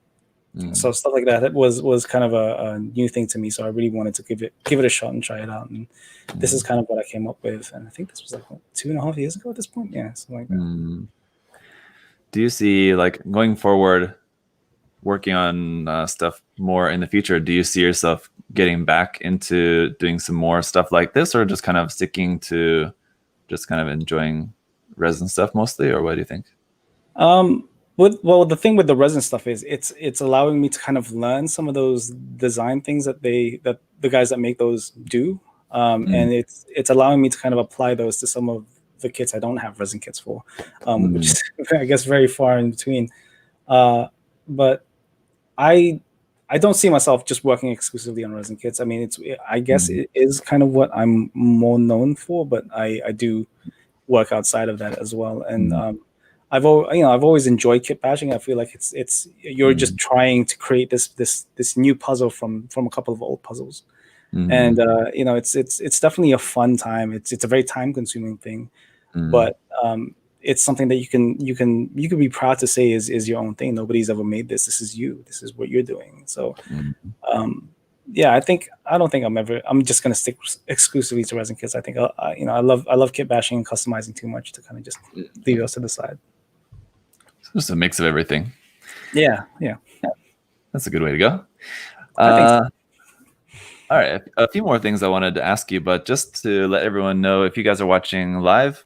So stuff like that was kind of a new thing to me. So I really wanted to give it a shot and try it out. And this is kind of what I came up with. And I think this was like 2.5 years ago at this point. Yeah, something like that. Do you see, like, going forward, working on stuff more in the future? Do you see yourself getting back into doing some more stuff like this, or just kind of sticking to just kind of enjoying resin stuff mostly, or what do you think? The thing with the resin stuff is it's allowing me to kind of learn some of those design things that the guys that make those do, and it's allowing me to kind of apply those to some of the kits I don't have resin kits for, which is, I guess, very far in between. But I don't see myself just working exclusively on resin kits. I mean, I guess it is kind of what I'm more known for, but I do work outside of that as well. And I've always enjoyed kit bashing. I feel like it's you're just trying to create this new puzzle from a couple of old puzzles, and it's definitely a fun time. It's a very time consuming thing, but it's something that you can be proud to say is your own thing. Nobody's ever made this. This is you. This is what you're doing. So, I don't think I'm just gonna stick exclusively to resin kits. I think I love kit bashing and customizing too much to kind of just leave those to the side. Just a mix of everything. Yeah. That's a good way to go. I think so. All right, a few more things I wanted to ask you, but just to let everyone know, if you guys are watching live,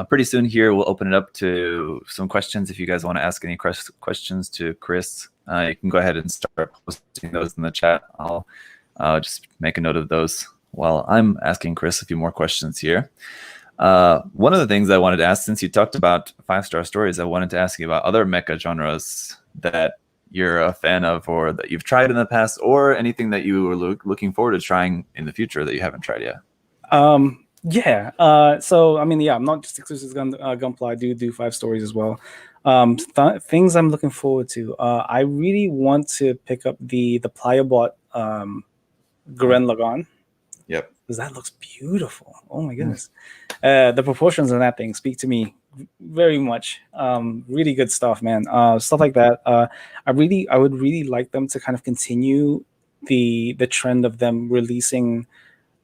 Pretty soon here, we'll open it up to some questions. If you guys want to ask any questions to Chris, you can go ahead and start posting those in the chat. I'll just make a note of those while I'm asking Chris a few more questions here. One of the things I wanted to ask, since you talked about 5-star stories, I wanted to ask you about other mecha genres that you're a fan of or that you've tried in the past, or anything that you were looking forward to trying in the future that you haven't tried yet. So I mean, yeah, I'm not just exclusive Gunpla. I do 5 stories as well. Things I'm looking forward to. I really want to pick up the Pliabot Gurren Lagann. Yep. Because that looks beautiful. Oh my goodness. The proportions of that thing speak to me very much. Really good stuff, man. Stuff like that. I would really like them to kind of continue the trend of them releasing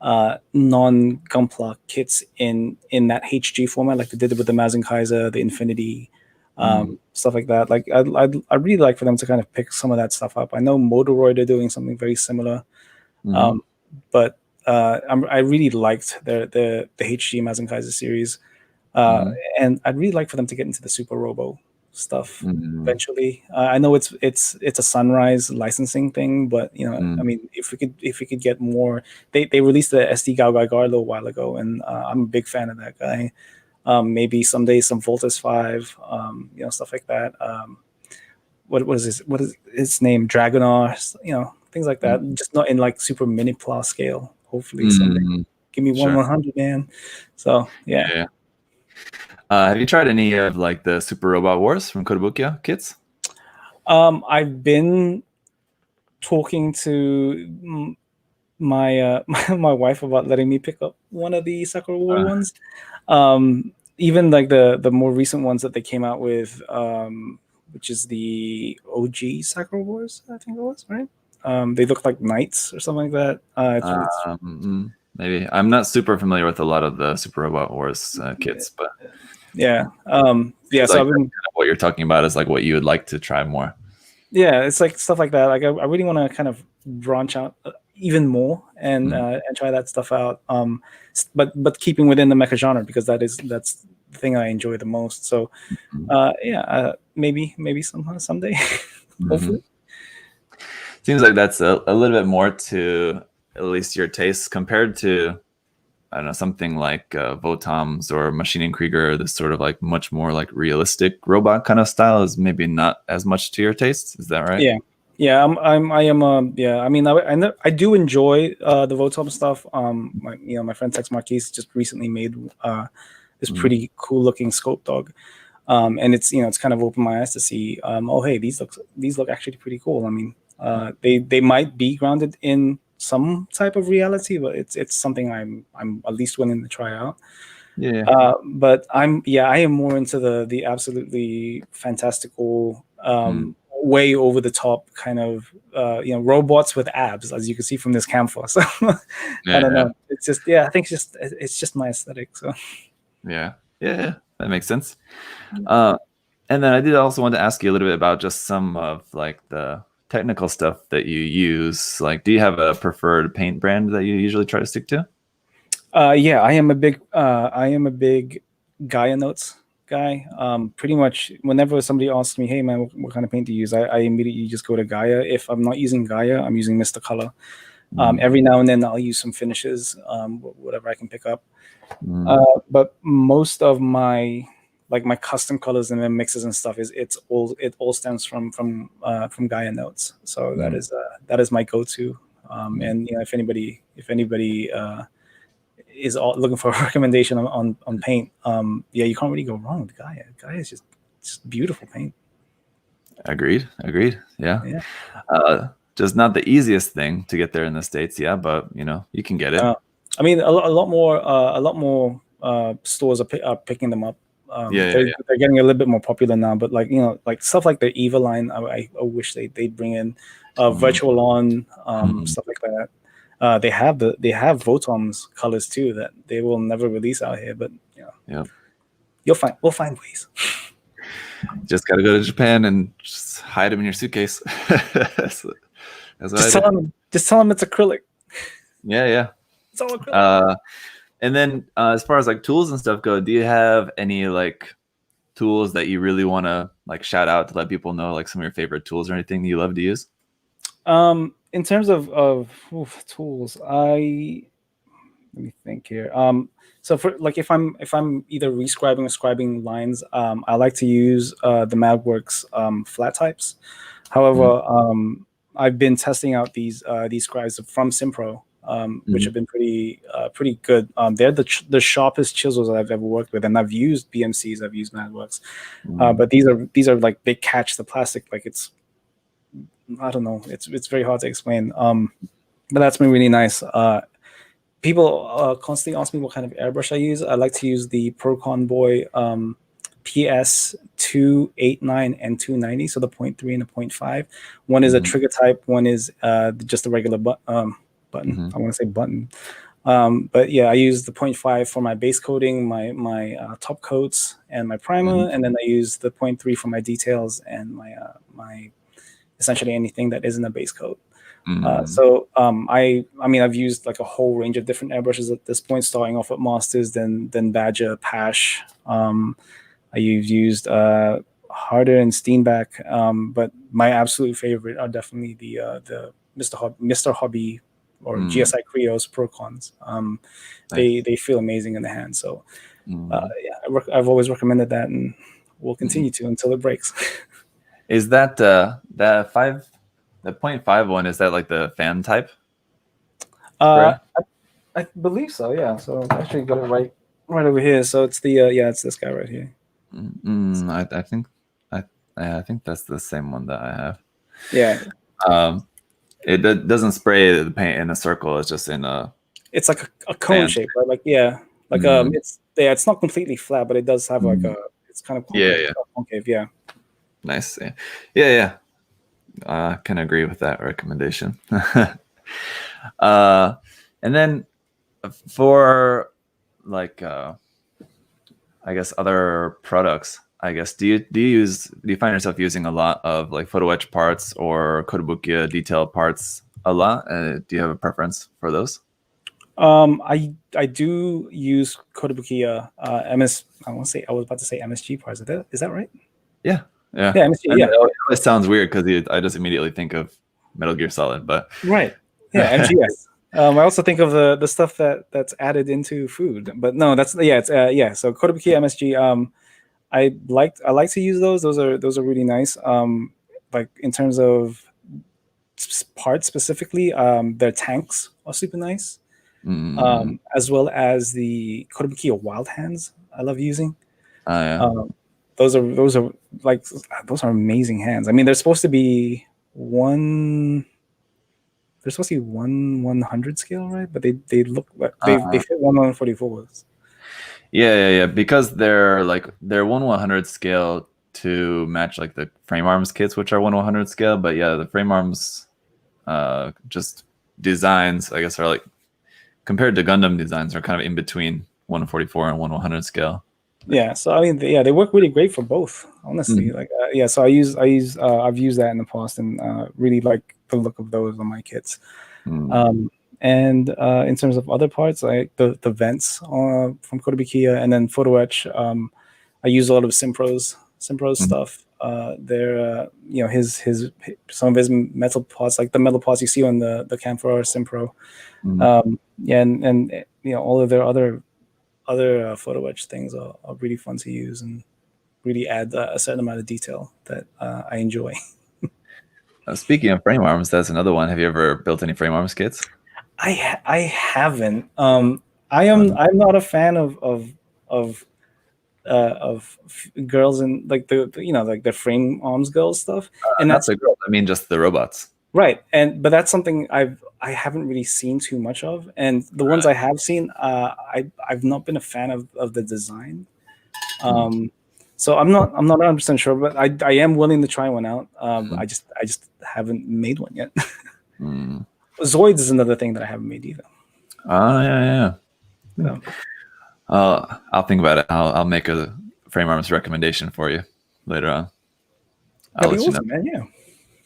non-Gunpla kits in that HG format, like they did it with the Mazen Kaiser, the Infinity, stuff like that. Like I'd really like for them to kind of pick some of that stuff up. I know Motoroid are doing something very similar, but I really liked the HG Mazen Kaiser series, and I'd really like for them to get into the Super Robo stuff eventually. I know it's a Sunrise licensing thing, but I mean, if we could get more, they released the SD Gao Gai Gar a little while ago, and I'm a big fan of that guy. Maybe someday some Voltus 5, stuff like that. What is his name? Dragonar, things like that. Just not in like super mini pla scale. Hopefully someday. Give me 1/100, man. So yeah. Have you tried any of like the Super Robot Wars from Kotobukiya kits? I've been talking to my my wife about letting me pick up one of the Sakura War ones. Even like the more recent ones that they came out with, which is the OG Sakura Wars, I think it was, right? They look like knights or something like that. Maybe I'm not super familiar with a lot of the Super Robot Wars kits, but so like I've been, what you're talking about is like what you would like to try more. Yeah, it's like stuff like that. Like I really want to kind of branch out even more and try that stuff out. But keeping within the mecha genre, because that's the thing I enjoy the most. So maybe someday, hopefully. Seems like that's a little bit more to at least your taste compared to, I don't know, something like Votoms or Maschinen Krieger. This sort of like much more like realistic robot kind of style is maybe not as much to your taste. Is that right? Yeah. I mean, I do enjoy the Votom stuff. My friend Tex Marquise just recently made this pretty cool looking scope dog, and it's kind of opened my eyes to see. Hey, these look actually pretty cool. I mean, they might be grounded in some type of reality, but it's something I'm at least willing to try out. But I am more into the absolutely fantastical, way over the top kind of robots with abs, as you can see from this camphor. So I don't know. It's just I think it's just my aesthetic. So yeah, that makes sense. And then I did also want to ask you a little bit about just some of like the technical stuff that you use. Like, do you have a preferred paint brand that you usually try to stick to? I am a big Gaia Notes guy. Pretty much whenever somebody asks me, hey man, what kind of paint do you use, I immediately just go to Gaia. If I'm not using Gaia, I'm using Mr. Color. Every now and then I'll use some finishes, whatever I can pick up. But most of my custom colors and then mixes and stuff it all stems from Gaia Notes. So that is my go-to. And if anybody is looking for a recommendation on paint, you can't really go wrong with Gaia. Gaia is just beautiful paint. Agreed. Yeah. Just not the easiest thing to get there in the States, but you can get it. I mean, a lot more stores are picking them up. They're getting a little bit more popular now, but like stuff like the Eva line, I wish they'd bring in Virtual On, stuff like that. They have Votom's colors too that they will never release out here, but we'll find ways. Just gotta go to Japan and just hide them in your suitcase. Just tell them it's acrylic. Yeah. It's all acrylic. And then as far as like tools and stuff go, do you have any like tools that you really want to like shout out to let people know, like some of your favorite tools or anything you love to use? In terms of tools, let me think here. So for like if I'm either rescribing or scribing lines, I like to use the MagWorks flat types. However, I've been testing out these scribes from Simpro, which have been pretty good. They're the sharpest chisels I've ever worked with, and I've used BMCs, I've used MagWorks, but these are like they catch the plastic like it's, I don't know, it's very hard to explain. But that's been really nice. People constantly ask me what kind of airbrush I use. I like to use the Procon Boy PS 289 and 290, so the 0.3 and the 0.5. One is a trigger type, one is just a regular button. I want to say button. But yeah, I use the 0.5 for my base coating, my top coats, and my primer, and then I use the 0.3 for my details and my essentially anything that isn't a base coat. I mean, I've used like a whole range of different airbrushes at this point, starting off with Masters, then Badger, Pash. I've used Harder and Steenbeck, but my absolute favorite are definitely the Mr. Hobby or GSI Krios Procons. They feel amazing in the hand. So yeah, I've always recommended that, and will continue to until it breaks. Is that the 0.5 one? Is that like the fan type? I believe so. Yeah. So I actually got it right over here. So it's the it's this guy right here. I think that's the same one that I have. Yeah. It doesn't spray the paint in a circle. It's just in a. It's like a cone shape, right? Like it's not completely flat, but it does have like it's kind of concave. Yeah. Nice. Yeah. I can agree with that recommendation. And then for like I guess other products, I guess do you find yourself using a lot of like photo etch parts or Kotobukiya detail parts a lot? Do you have a preference for those? I do use Kotobukiya I was about to say MSG parts. Is that right? Yeah. MSG, yeah. It always sounds weird because I just immediately think of Metal Gear Solid, but right. Yeah, MGS. I also think of the stuff that's added into food, but no, it's So Kotobukiya MSG. I like to use those. Those are really nice. Like in terms of parts specifically, their tanks are super nice. As well as the Kotobukiya Wild Hands. I love using. Those are amazing hands. I mean, they're supposed to be one 100 scale, right? But they look like they fit 1/144s. Yeah. Because they're 1/100 scale to match like the frame arms kits, which are 1/100 scale. But yeah, the frame arms just designs, I guess, are like compared to Gundam designs are kind of in between 1/44 and 1/100 scale. Yeah, so I mean, they work really great for both, honestly. So I've used that in the past and really like the look of those on my kits. And in terms of other parts, like the vents from Kotobukiya and then photo etch, I use a lot of Simpro's stuff. They're his some of his metal parts, like the metal parts you see on the Camphor are Simpro. And all of their other photo etch things are really fun to use and really add a certain amount of detail that I enjoy. Speaking of frame arms, that's another one. Have you ever built any frame arms kits? I haven't. I'm not a fan of girls and like the frame arms girls stuff. And that's a girl. I mean, just the robots. Right, but that's something I haven't really seen too much of, and the ones I have seen, I've not been a fan of the design. So I'm not 100% sure, but I am willing to try one out. I just haven't made one yet. Zoids is another thing that I haven't made either. Yeah. I'll think about it. I'll make a frame arms recommendation for you later on. That'd be awesome, man.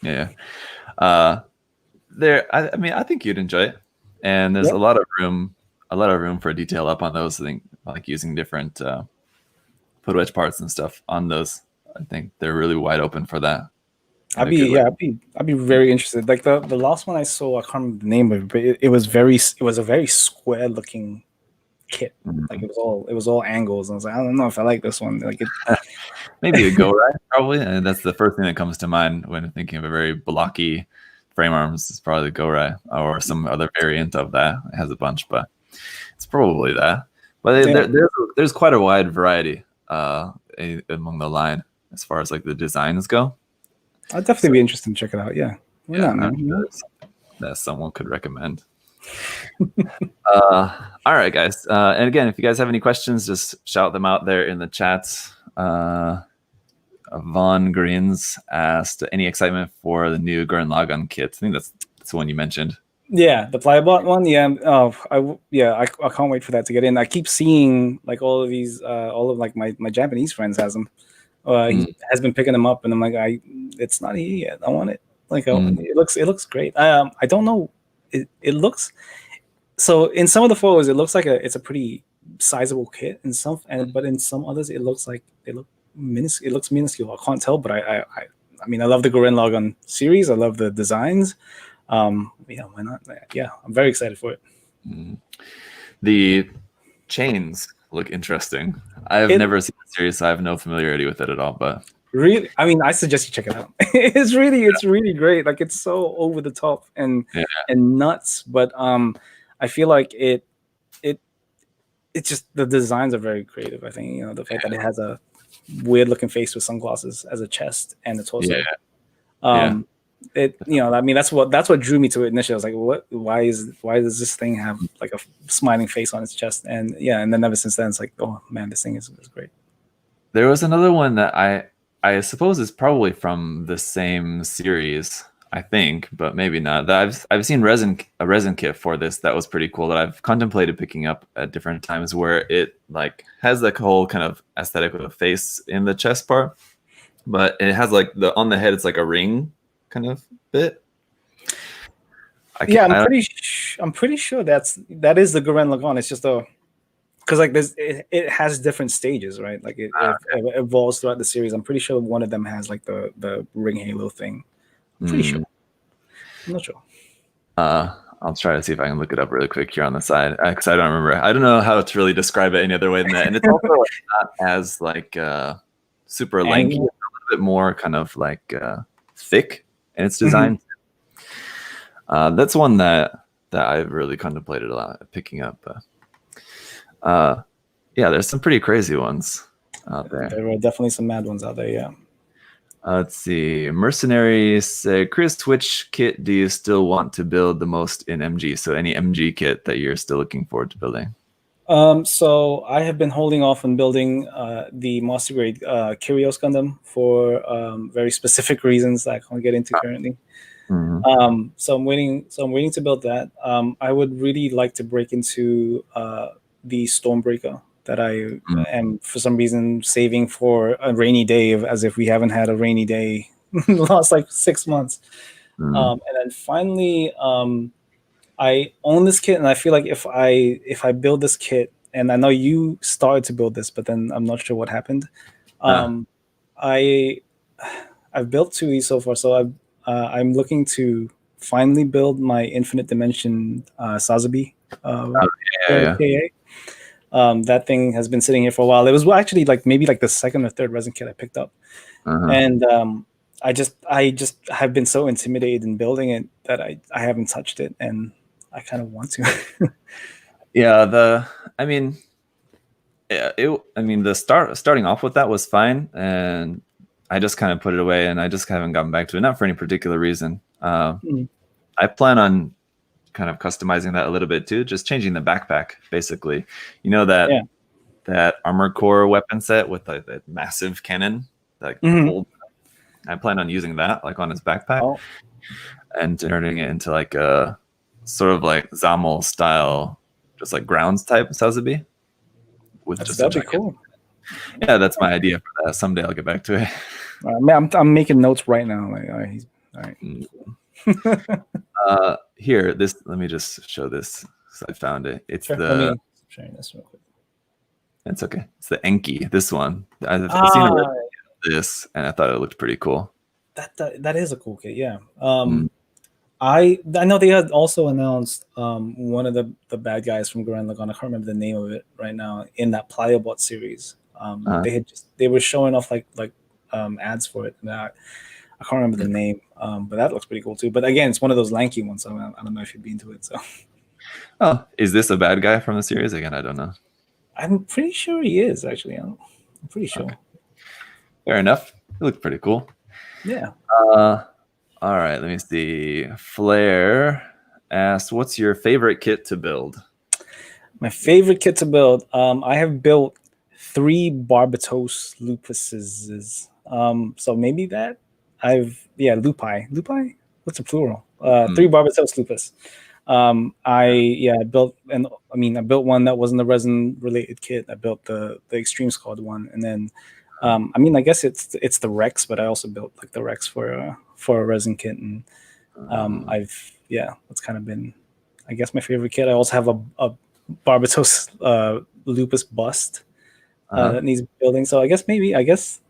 Yeah. I mean, I think you'd enjoy it, and there's a lot of room a lot of room for detail up on those. I think like using different photo etch parts and stuff on those. I think they're really wide open for that. I'd be very interested. Like the last one I saw, I can't remember the name of it, but it was a very square looking kit. Mm-hmm. Like it was all angles. And I was like, I don't know if I like this one. Like it maybe a Go-Rai probably, and that's the first thing that comes to mind when thinking of a very blocky frame arms. It's probably the Go-Rai or some other variant of that. It has a bunch, but it's probably that. But there's quite a wide variety among the line as far as like the designs go. I'd definitely be interested in check it out. Yeah, not, man? That someone could recommend. All right, guys. And again, if you guys have any questions, just shout them out there in the chats. Von Grins asked, any excitement for the new Gurren Lagann kit? I think that's the one you mentioned. Yeah, the Plybot one. Yeah. I can't wait for that to get in. I keep seeing like all of these, all of like my Japanese friends has them. He has been picking them up, and I'm like, it's not here yet. I want it. Like, it looks great. I don't know. It looks so in some of the photos, it looks like it's a pretty sizable kit, but in some others, it looks minuscule. It looks minuscule. I can't tell, but I mean, I love the Gurren Lagann series. I love the designs. Why not? Yeah, I'm very excited for it. The chains look interesting. I've never seen the series, so I have no familiarity with it at all. But really, I mean, I suggest you check it out. It's really great. Like it's so over the top and nuts, but I feel like it's just the designs are very creative. I think the fact that it has a weird looking face with sunglasses as a chest and a torso. I mean, that's what drew me to it initially. I was like, why does this thing have like a smiling face on its chest? And then ever since then, it's like, oh man, this thing is great. There was another one that I suppose is probably from the same series, I think, but maybe not. I've seen a resin kit for this that was pretty cool that I've contemplated picking up at different times, where it like has like a whole kind of aesthetic of a face in the chest part, but it has like on the head, it's like a ring kind of bit. I'm pretty sure that is the Gurren Lagann. It's just because like it has different stages, right? Like it evolves throughout the series. I'm pretty sure one of them has like the ring halo thing. I'm pretty sure. I'm not sure. I'll try to see if I can look it up really quick here on the side, because I don't remember. I don't know how to really describe it any other way than that. And it's also like not as like super lanky. It's a little bit more kind of like thick in its design. That's one that I've really contemplated a lot picking up. There's some pretty crazy ones out there. There are definitely some mad ones out there. Yeah. Let's see. Mercenaries say, Chris, which kit do you still want to build the most in MG? So any MG kit that you're still looking forward to building? So I have been holding off on building the Master Grade Kyrios Gundam for very specific reasons that I can't get into currently. So I'm waiting to build that. I would really like to break into the Stormbreaker that I am for some reason saving for a rainy day, as if we haven't had a rainy day in the last like 6 months. And then finally, I own this kit, and I feel like if I build this kit, and I know you started to build this, but then I'm not sure what happened. I've built 2 of these so far, so I'm looking to finally build my Infinite Dimension Sazabi. That thing has been sitting here for a while. It was actually like maybe like the second or third resin kit I picked up, and I just have been so intimidated in building it that I haven't touched it, and I kind of want to. Starting off with that was fine, and I just kind of put it away, and I just haven't gotten back to it, not for any particular reason. I plan on kind of customizing that a little bit too, just changing the backpack basically. That armored core weapon set with like that massive cannon, like I plan on using that like on his backpack and turning it into like a sort of like Zamel style, just like grounds type Sazabi. That'd be cool. Yeah, that's my idea for that. Someday I'll get back to it. I'm making notes right now. Like, all right. Here, let me just show this So I found it. It's Sure. the. Let me sharing this real quick. It's okay. It's the Enki. This one. I've seen a review of this, and I thought it looked pretty cool. That is a cool kit. Yeah. Mm. I know they had also announced one of the bad guys from Gurren Lagann. I can't remember the name of it right now. In that Pliobot series, they were showing off like ads for it. I can't remember the name, but that looks pretty cool too. But again, it's one of those lanky ones. So I don't know if you'd be into it. So, oh, is this a bad guy from the series? Again, I don't know. I'm pretty sure he is actually. I'm pretty sure. Okay. Fair enough. It looked pretty cool. Yeah. All right, let me see. Flair asks, what's your favorite kit to build? My favorite kit to build. I have built 3 Barbatos lupuses. So maybe that. Lupi. Lupi? What's the plural? 3 Barbatos lupus. I built I built one that wasn't a resin related kit. I built the Extreme Squad one, and then I guess it's the Rex, but I also built like the Rex for a resin kit, and that's kind of been, I guess, my favorite kit. I also have a Barbatos lupus bust that needs building. So I guess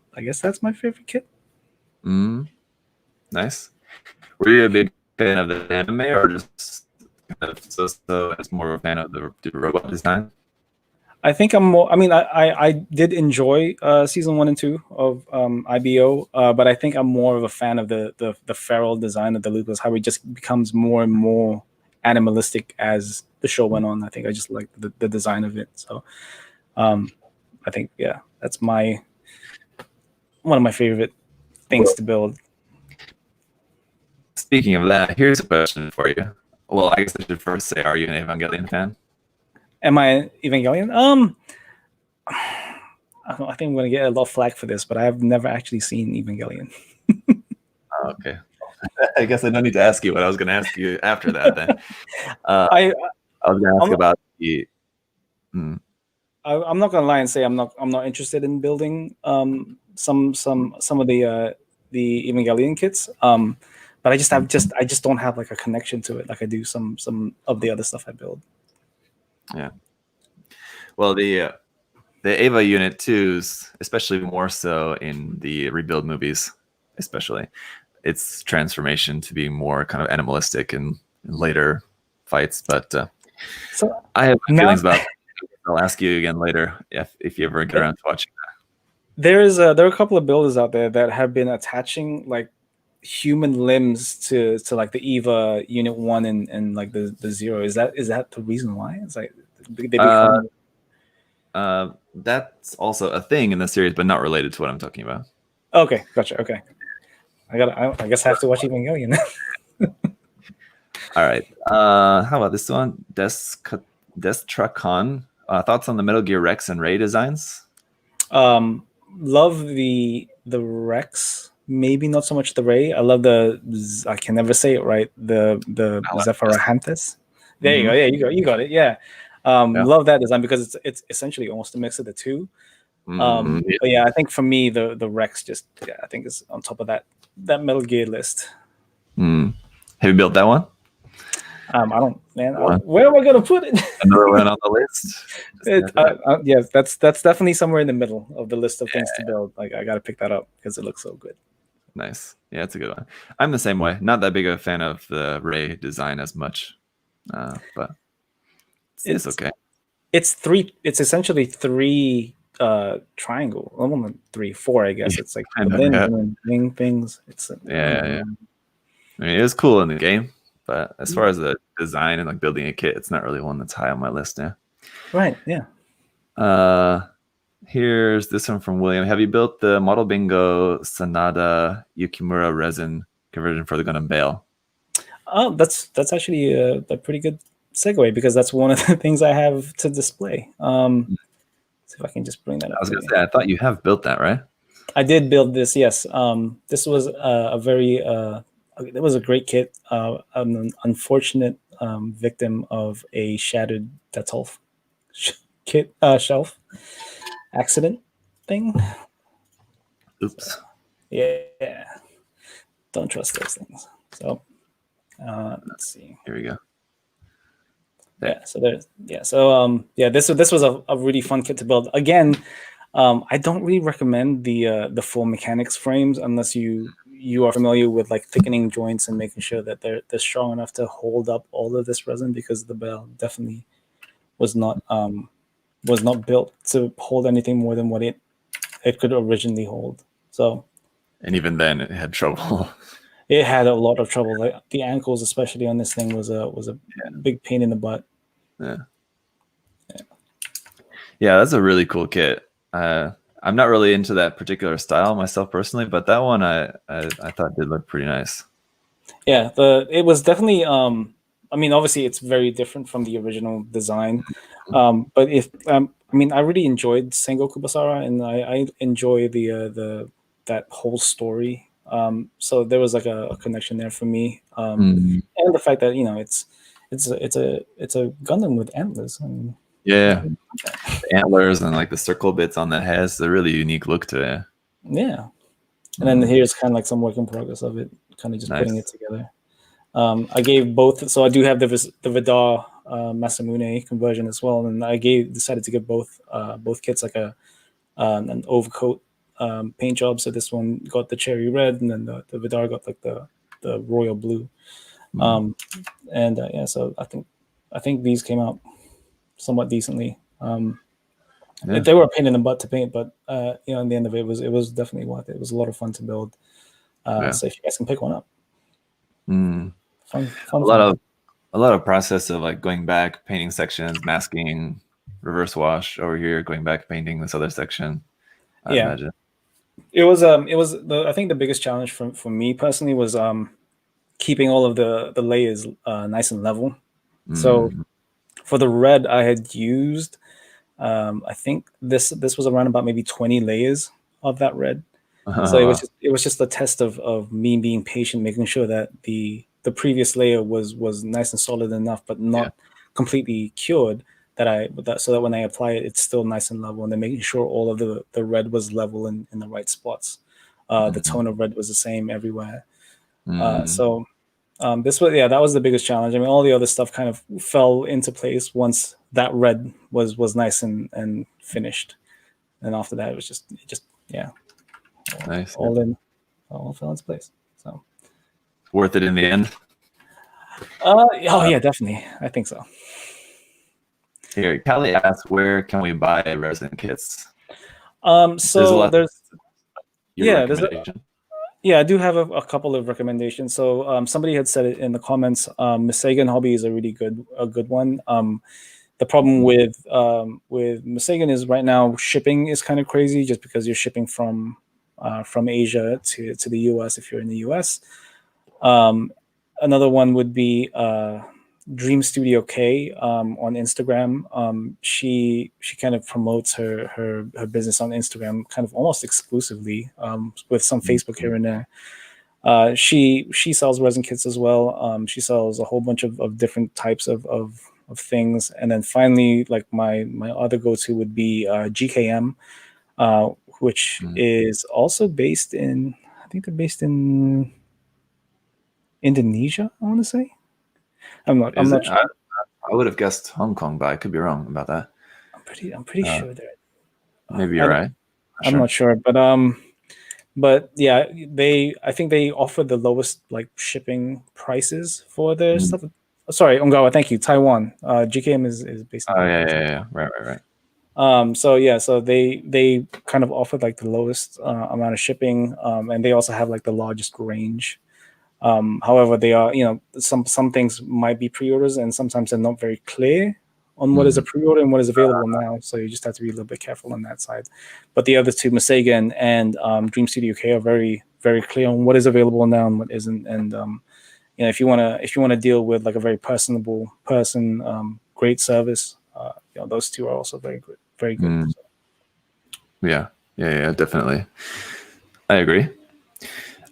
that's my favorite kit. Nice. Were you a big fan of the anime, or just kind of so it's more of a fan of the robot design? I think I'm more. I did enjoy season 1 and 2 of IBO, but I think I'm more of a fan of the feral design of the lupus. How it just becomes more and more animalistic as the show went on. I think I just like the design of it. So, I think that's one of my favorite things to build. Speaking of that, here's a question for you. Well, I guess I should first say, are you an Evangelion fan? Am I Evangelion? I think I'm going to get a lot of flack for this, but I have never actually seen Evangelion. Oh, okay. I guess I don't need to ask you what I was going to ask you after that. Then I was going to ask about the. I'm not going to lie and say I'm not interested in building some of the Evangelion kits. But I just don't have like a connection to it like I do some of the other stuff I build. Yeah. Well, the Eva Unit 2s, especially more so in the rebuild movies, especially, its transformation to be more kind of animalistic in later fights. But so I have feelings about that. I'll ask you again later if you ever get around to watching that. There are a couple of builders out there that have been attaching like human limbs to like the Eva Unit 1 and like the 0. Is that the reason why? It's like they become. That's also a thing in the series, but not related to what I'm talking about. Okay, gotcha. Okay, I guess I have to watch Evangelion. All right. How about this one? Destrakan. Thoughts on the Metal Gear Rex and Ray designs? Love the Rex. Maybe not so much the Ray. I love I can never say it right. The Zephyrhantes. There you go. Yeah, you got it. Yeah. Love that design because it's essentially almost a mix of the two. But yeah, I think for me the Rex just I think is on top of that Metal Gear list. Have you built that one? I don't, man. Where am I gonna put it? Another one on the list. Yeah, that's definitely somewhere in the middle of the list of things to build. Like I got to pick that up because it looks so good. Nice. Yeah, it's a good one. I'm the same way. Not that big of a fan of the Ray design as much, but it's okay. It's essentially 3 triangle. Well, 3, 4, I guess. It's like wing things. It's yeah. I mean, it was cool in the game, but as far as the design and like building a kit, it's not really one that's high on my list now. Right. Yeah. Here's this one from William. Have you built the Model Bingo Sanada Yukimura resin conversion for the Gundam Bale? Oh, that's actually a pretty good segue because that's one of the things I have to display. See if I can just bring that up. I was going to say, I thought you have built that, right? I did build this, yes. This was it was a great kit. An unfortunate victim of a shattered Detolf kit shelf accident thing. Oops. So, yeah. Don't trust those things. So let's see. Here we go. Yeah. So there's this was a really fun kit to build. Again, I don't really recommend the full mechanics frames unless you are familiar with like thickening joints and making sure that they're strong enough to hold up all of this resin, because the bell definitely was not built to hold anything more than what it could originally hold. So, and even then it had trouble. It had a lot of trouble. Like the ankles, especially on this thing, was a big pain in the butt. Yeah, that's a really cool kit. I'm not really into that particular style myself personally, but that one I thought did look pretty nice. Yeah, it was definitely. I mean, obviously, it's very different from the original design. But I really enjoyed Sengoku Basara, and I enjoy the that whole story. So there was like a connection there for me, and the fact that it's a Gundam with antlers. Yeah, the antlers and like the circle bits on the head has a really unique look to it. Yeah, and then here's kind of like some work in progress of it, kind of just putting it together. I gave both, so I do have the Vidar Masamune conversion as well, and I decided to give both kits like an overcoat paint job. So this one got the cherry red, and then the Vidar got like the royal blue. So I think these came out somewhat decently. They were a pain in the butt to paint, but in the end of it, it was definitely worth it. It was a lot of fun to build. So if you guys can pick one up, fun. A lot of process of like going back, painting sections, masking, reverse wash over here, going back, painting this other section. I imagine it was I think the biggest challenge for me personally was keeping all of the layers nice and level. So for the red, I had used I think this was around about maybe 20 layers of that red. So it was just a test of me being patient, making sure that the previous layer was nice and solid enough, but not completely cured. So that when I apply it, it's still nice and level, and then making sure all of the red was level in the right spots. The tone of red was the same everywhere. This was that was the biggest challenge. I mean, all the other stuff kind of fell into place once that red was nice and finished, and after that it was just nice. All fell into place. So worth it in the end. Yeah, definitely. I think so. Here, Callie asks, where can we buy resin kits? So there's I do have a couple of recommendations. So somebody had said it in the comments. Masagan Hobby is a really good one. The problem with Masagan is right now shipping is kind of crazy, just because you're shipping from Asia to the US if you're in the US. Another one would be Dream Studio K on Instagram. She kind of promotes her business on Instagram kind of almost exclusively, with some Facebook here and there. She sells resin kits as well. She sells a whole bunch of different types of things. And then finally, like my other go-to would be GKM, which is also based in, I think they're based in Indonesia, I want to say. I'm not sure. I would have guessed Hong Kong, but I could be wrong about that. I'm pretty sure that maybe you're right. I'm not sure, but yeah, I think they offer the lowest like shipping prices for their stuff. Sorry, Ongawa, thank you. Taiwan. GKM is based in yeah. Right. So they kind of offer like the lowest amount of shipping, and they also have like the largest range. However, they are, some things might be pre-orders, and sometimes they're not very clear on what is a pre-order and what is available now. So you just have to be a little bit careful on that side. But the other two, Masagan and Dream Studio K, are very, very clear on what is available now and what isn't. And if you wanna deal with like a very personable person, great service, those two are also very good, very good. So. Yeah, definitely. I agree.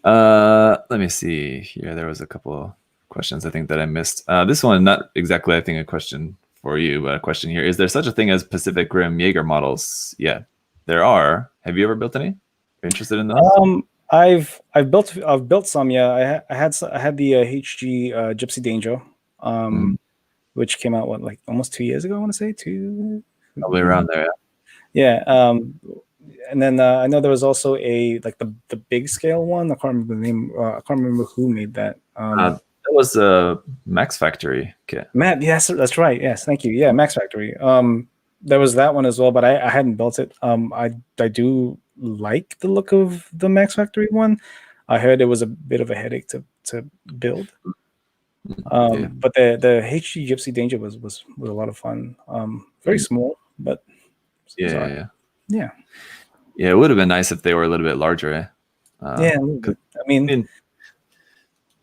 Let me see here. There was a couple of questions I think that I missed. This one, not exactly, I think, a question for you, but a question here. Is there such a thing as Pacific Rim Jaeger models? Yeah, there are. Have you ever built any? You're interested in those? I've built some. Yeah, I had the HG Gypsy Danger. which came out like almost 2 years ago. I want to say Probably around there. Yeah. And then I know there was also like the big scale one. I can't remember the name. I can't remember who made that. That was a Max Factory kit. Matt, yes, that's right. Yes, thank you. Yeah, Max Factory. There was that one as well, but I hadn't built it. I do like the look of the Max Factory one. I heard it was a bit of a headache to build. But the HG Gypsy Danger was a lot of fun. Very small, but yeah. Yeah, it would have been nice if they were a little bit larger. Yeah, a little bit. I mean,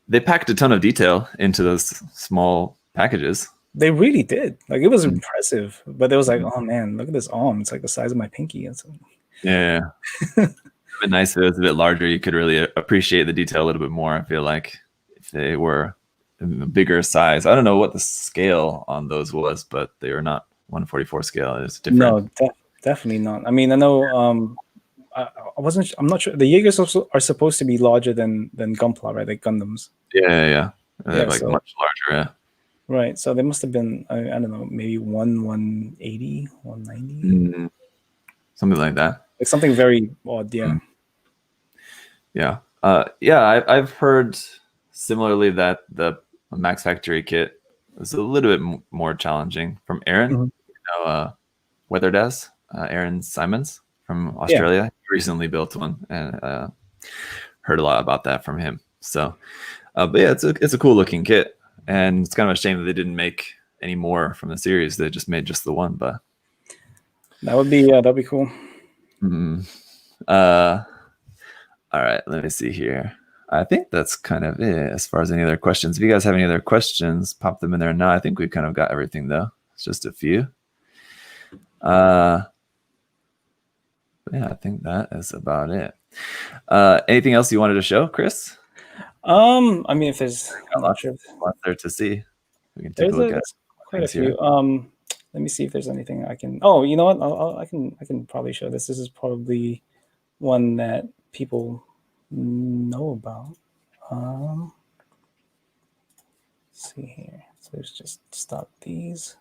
they packed a ton of detail into those small packages. They really did. Like, it was impressive, but it was like, oh man, look at this arm. It's like the size of my pinky. Yeah. It'd been nice if it was a bit larger. You could really appreciate the detail a little bit more. I feel like if they were a bigger size. I don't know what the scale on those was, but they were not 1/44 scale. It's different. No, definitely not. I mean, I know. I'm not sure. The Jaegers also are supposed to be larger than Gunpla, right? Like Gundams. Yeah. Like much larger. Yeah. Right. So they must have been, I don't know, maybe 180, 190. Something like that. Like something very odd. Yeah. Yeah. I've heard similarly that the Max Factory kit was a little bit more challenging from Aaron. Weatherdaz, Aaron Simons from Australia. He recently built one and heard a lot about that from him. So, but yeah, it's a cool looking kit. And it's kind of a shame that they didn't make any more from the series. They just made just the one, but that'd be cool. All right, let me see here. I think that's kind of it as far as any other questions. If you guys have any other questions, pop them in there now. I think we've kind of got everything though. It's just a few. Yeah, I think that is about it. Anything else you wanted to show, Chris? I mean, if there's lots there to see, we can take a look at quite a few. Let me see if there's anything I can. Oh, you know what? I can probably show this. This is probably one that people know about. Let's see here. So let's just stop these.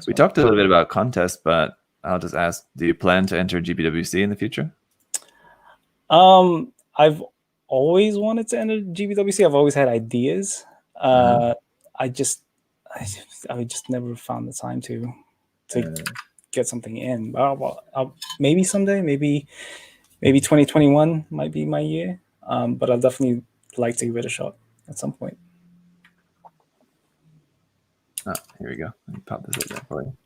We talked a little bit about contests, but I'll just ask: do you plan to enter GBWC in the future? I've always wanted to enter GBWC. I've always had ideas. I just never found the time to get something in. Maybe someday, maybe 2021 might be my year. But I'll definitely like to give it a shot at some point. Oh, here we go. Let me pop this in there for you.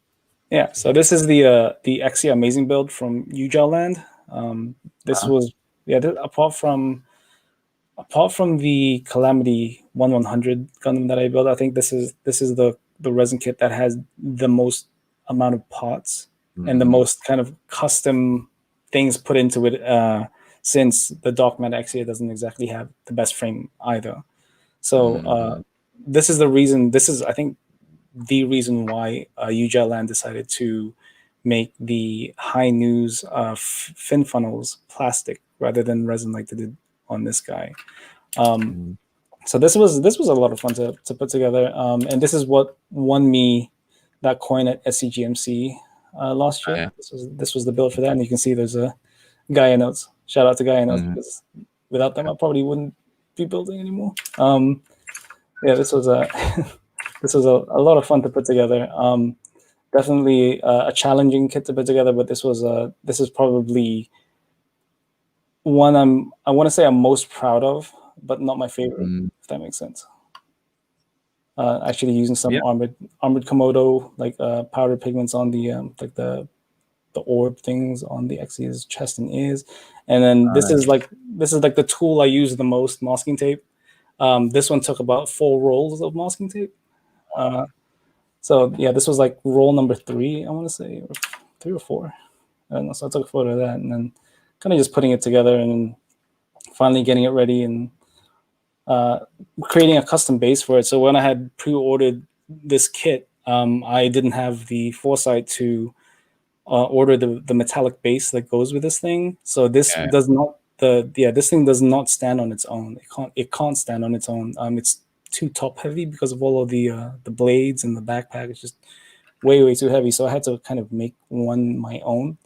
Yeah, so this is the Exia Amazing build from Ujao Land. This was apart from the Calamity 1100 Gundam that I built, I think this is the resin kit that has the most amount of parts and the most kind of custom things put into it, since the Dark Matter Exia doesn't exactly have the best frame either. So this is the reason. This is, I think, the reason why Ujao Land decided to make the High News fin funnels plastic rather than resin like they did on this guy. So this was a lot of fun to put together, and this is what won me that coin at SCGMC last year. Yeah. This was the build for that, and you can see there's a Gaia notes. Shout out to Gaia notes, because without them I probably wouldn't be building anymore. Yeah, this was a this was a lot of fun to put together. Definitely a challenging kit to put together, but this is probably one I want to say I'm most proud of, but not my favorite, if that makes sense. Actually using some armored Komodo, like powder pigments on the like the orb things on the Exia's chest and ears, and then this is like the tool I use the most, masking tape. This one took about 4 rolls of masking tape. So yeah, this was like roll number 3, I want to say, or 3 or 4. I don't know. So I took a photo of that and then kind of just putting it together and then finally getting it ready and creating a custom base for it. So when I had pre-ordered this kit, I didn't have the foresight to order the metallic base that goes with this thing. So this does not this thing does not stand on its own. It can't stand on its own. It's too top heavy because of all of the blades and the backpack. It's just way too heavy. So I had to kind of make one my own.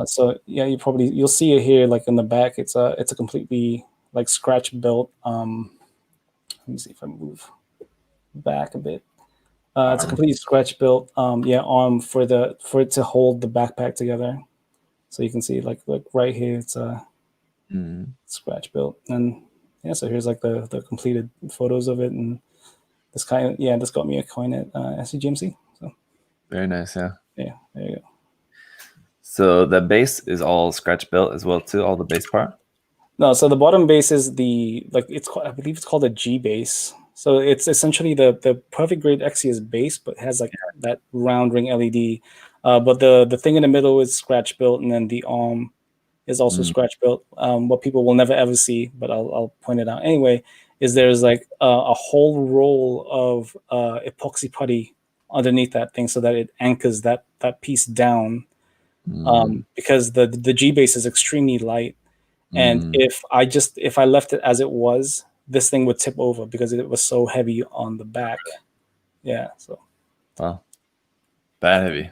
So yeah, you'll see it here, like in the back. It's a completely like scratch built. Let me see if I move back a bit. It's a completely scratch built arm for it to hold the backpack together. So you can see like right here, it's scratch built, and yeah. So here's like the completed photos of it, and this got me a coin at SCGMC. So very nice, yeah. Yeah, there you go. So the base is all scratch built as well too, all the base part? No, so the bottom base is I believe it's called a G base. So it's essentially the perfect grade Exius base, but has like that round ring LED. But the thing in the middle is scratch built, and then the arm is also scratch built. What people will never ever see, but I'll point it out anyway, is there's like a whole roll of epoxy putty underneath that thing so that it anchors that piece down. Because the G base is extremely light. And if I left it as it was, this thing would tip over because it was so heavy on the back. Yeah. So. Wow. Bad heavy.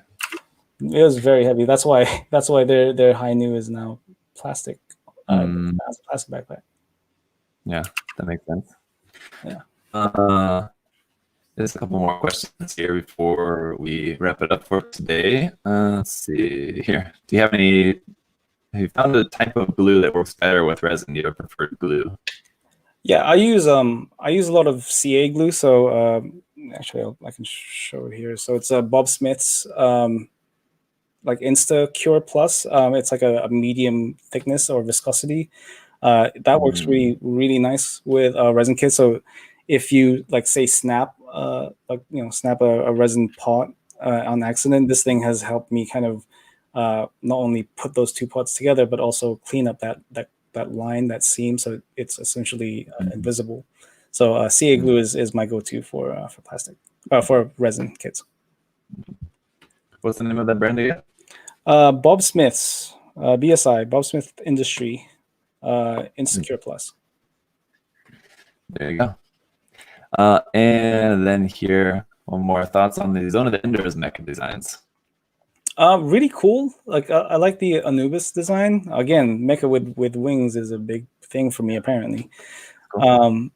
It was very heavy. That's why their high new is now plastic. Plastic backpack. Yeah, that makes sense. Yeah. There's a couple more questions here before we wrap it up for today. Let's see here. Have you found a type of glue that works better with resin? Do you have a preferred glue? Yeah, I use a lot of CA glue. So actually, I can show it here. So it's Bob Smith's like Insta Cure Plus. It's like a medium thickness or viscosity. That works really nice with resin kits. So if you like say snap a resin pot on accident, this thing has helped me kind of not only put those two parts together, but also clean up that line, that seam, so it's essentially invisible. So CA glue is my go-to for plastic, for resin kits. What's the name of that brand again? Bob Smith's BSI, Bob Smith Industry, Insecure Plus. There you go. And then here, one more thoughts on the Zone of the Enders mecha designs. Really cool. Like I like the Anubis design. Again, mecha with wings is a big thing for me, apparently. Cool.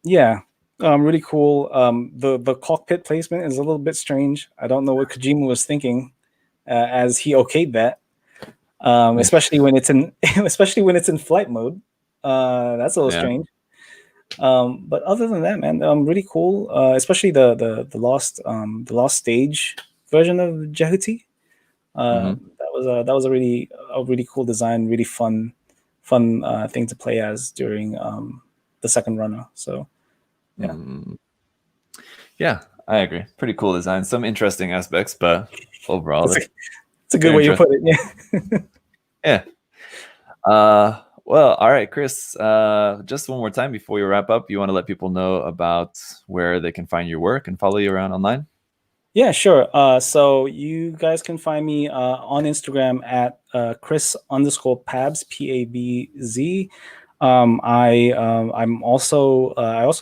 Yeah, really cool. The cockpit placement is a little bit strange. I don't know what Kojima was thinking as he okayed that. Especially when it's in flight mode. That's a little strange. But other than that, man, really cool. Especially the lost stage version of Jehuti. That was a really cool design, really fun thing to play as during the second runner. So yeah. Yeah, I agree. Pretty cool design. Some interesting aspects, but overall it's a good way to put it. Yeah. Yeah. Well, all right, Chris, just one more time before we wrap up, you want to let people know about where they can find your work and follow you around online? Yeah, sure. So you guys can find me on Instagram at Chris_Pabz, PABZ. I also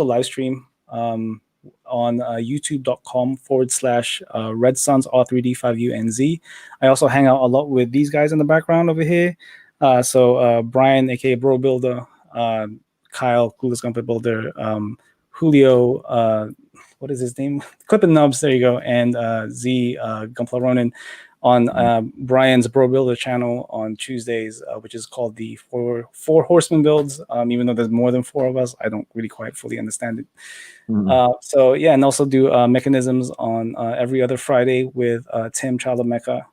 live stream on youtube.com/Red Suns R3D5UNZ. I also hang out a lot with these guys in the background over here. So Brian, aka Bro Builder, Kyle, Coolest Gunpla Builder, Julio, what is his name? Clippin' Nubs, there you go, and Z Gunpla Ronin on Brian's Bro Builder channel on Tuesdays, which is called the Four Horsemen Builds. Even though there's more than four of us, I don't really quite fully understand it. So yeah, and also do mechanisms on every other Friday with Tim, Child of Mecha.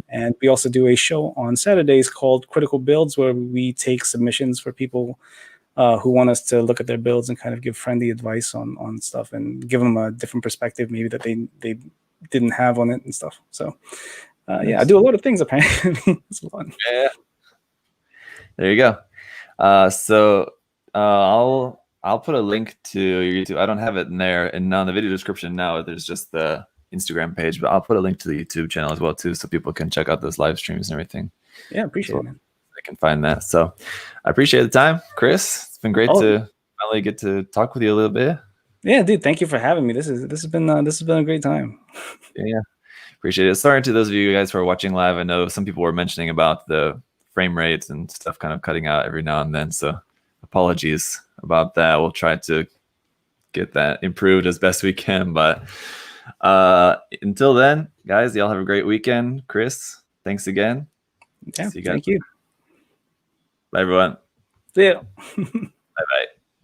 And we also do a show on Saturdays called Critical Builds, where we take submissions for people who want us to look at their builds and kind of give friendly advice on stuff and give them a different perspective maybe that they didn't have on it and stuff. So yeah, I do a lot of things apparently. It's fun. Yeah. There you go. So I'll put a link to your YouTube. I don't have it in there, and on the video description now there's just the Instagram page, but I'll put a link to the YouTube channel as well too, so people can check out those live streams and everything. Yeah, appreciate it, man. I can find that. So I appreciate the time, Chris. It's been great to finally get to talk with you a little bit. Yeah, dude, thank you for having me. This has been a great time. Yeah, appreciate it. Sorry to those of you guys who are watching live. I know some people were mentioning about the frame rates and stuff kind of cutting out every now and then, so apologies about that. We'll try to get that improved as best we can, but until then, guys, y'all have a great weekend. Chris, thanks again. Yeah, See you guys. thank you. Bye, everyone. See ya. Bye-bye.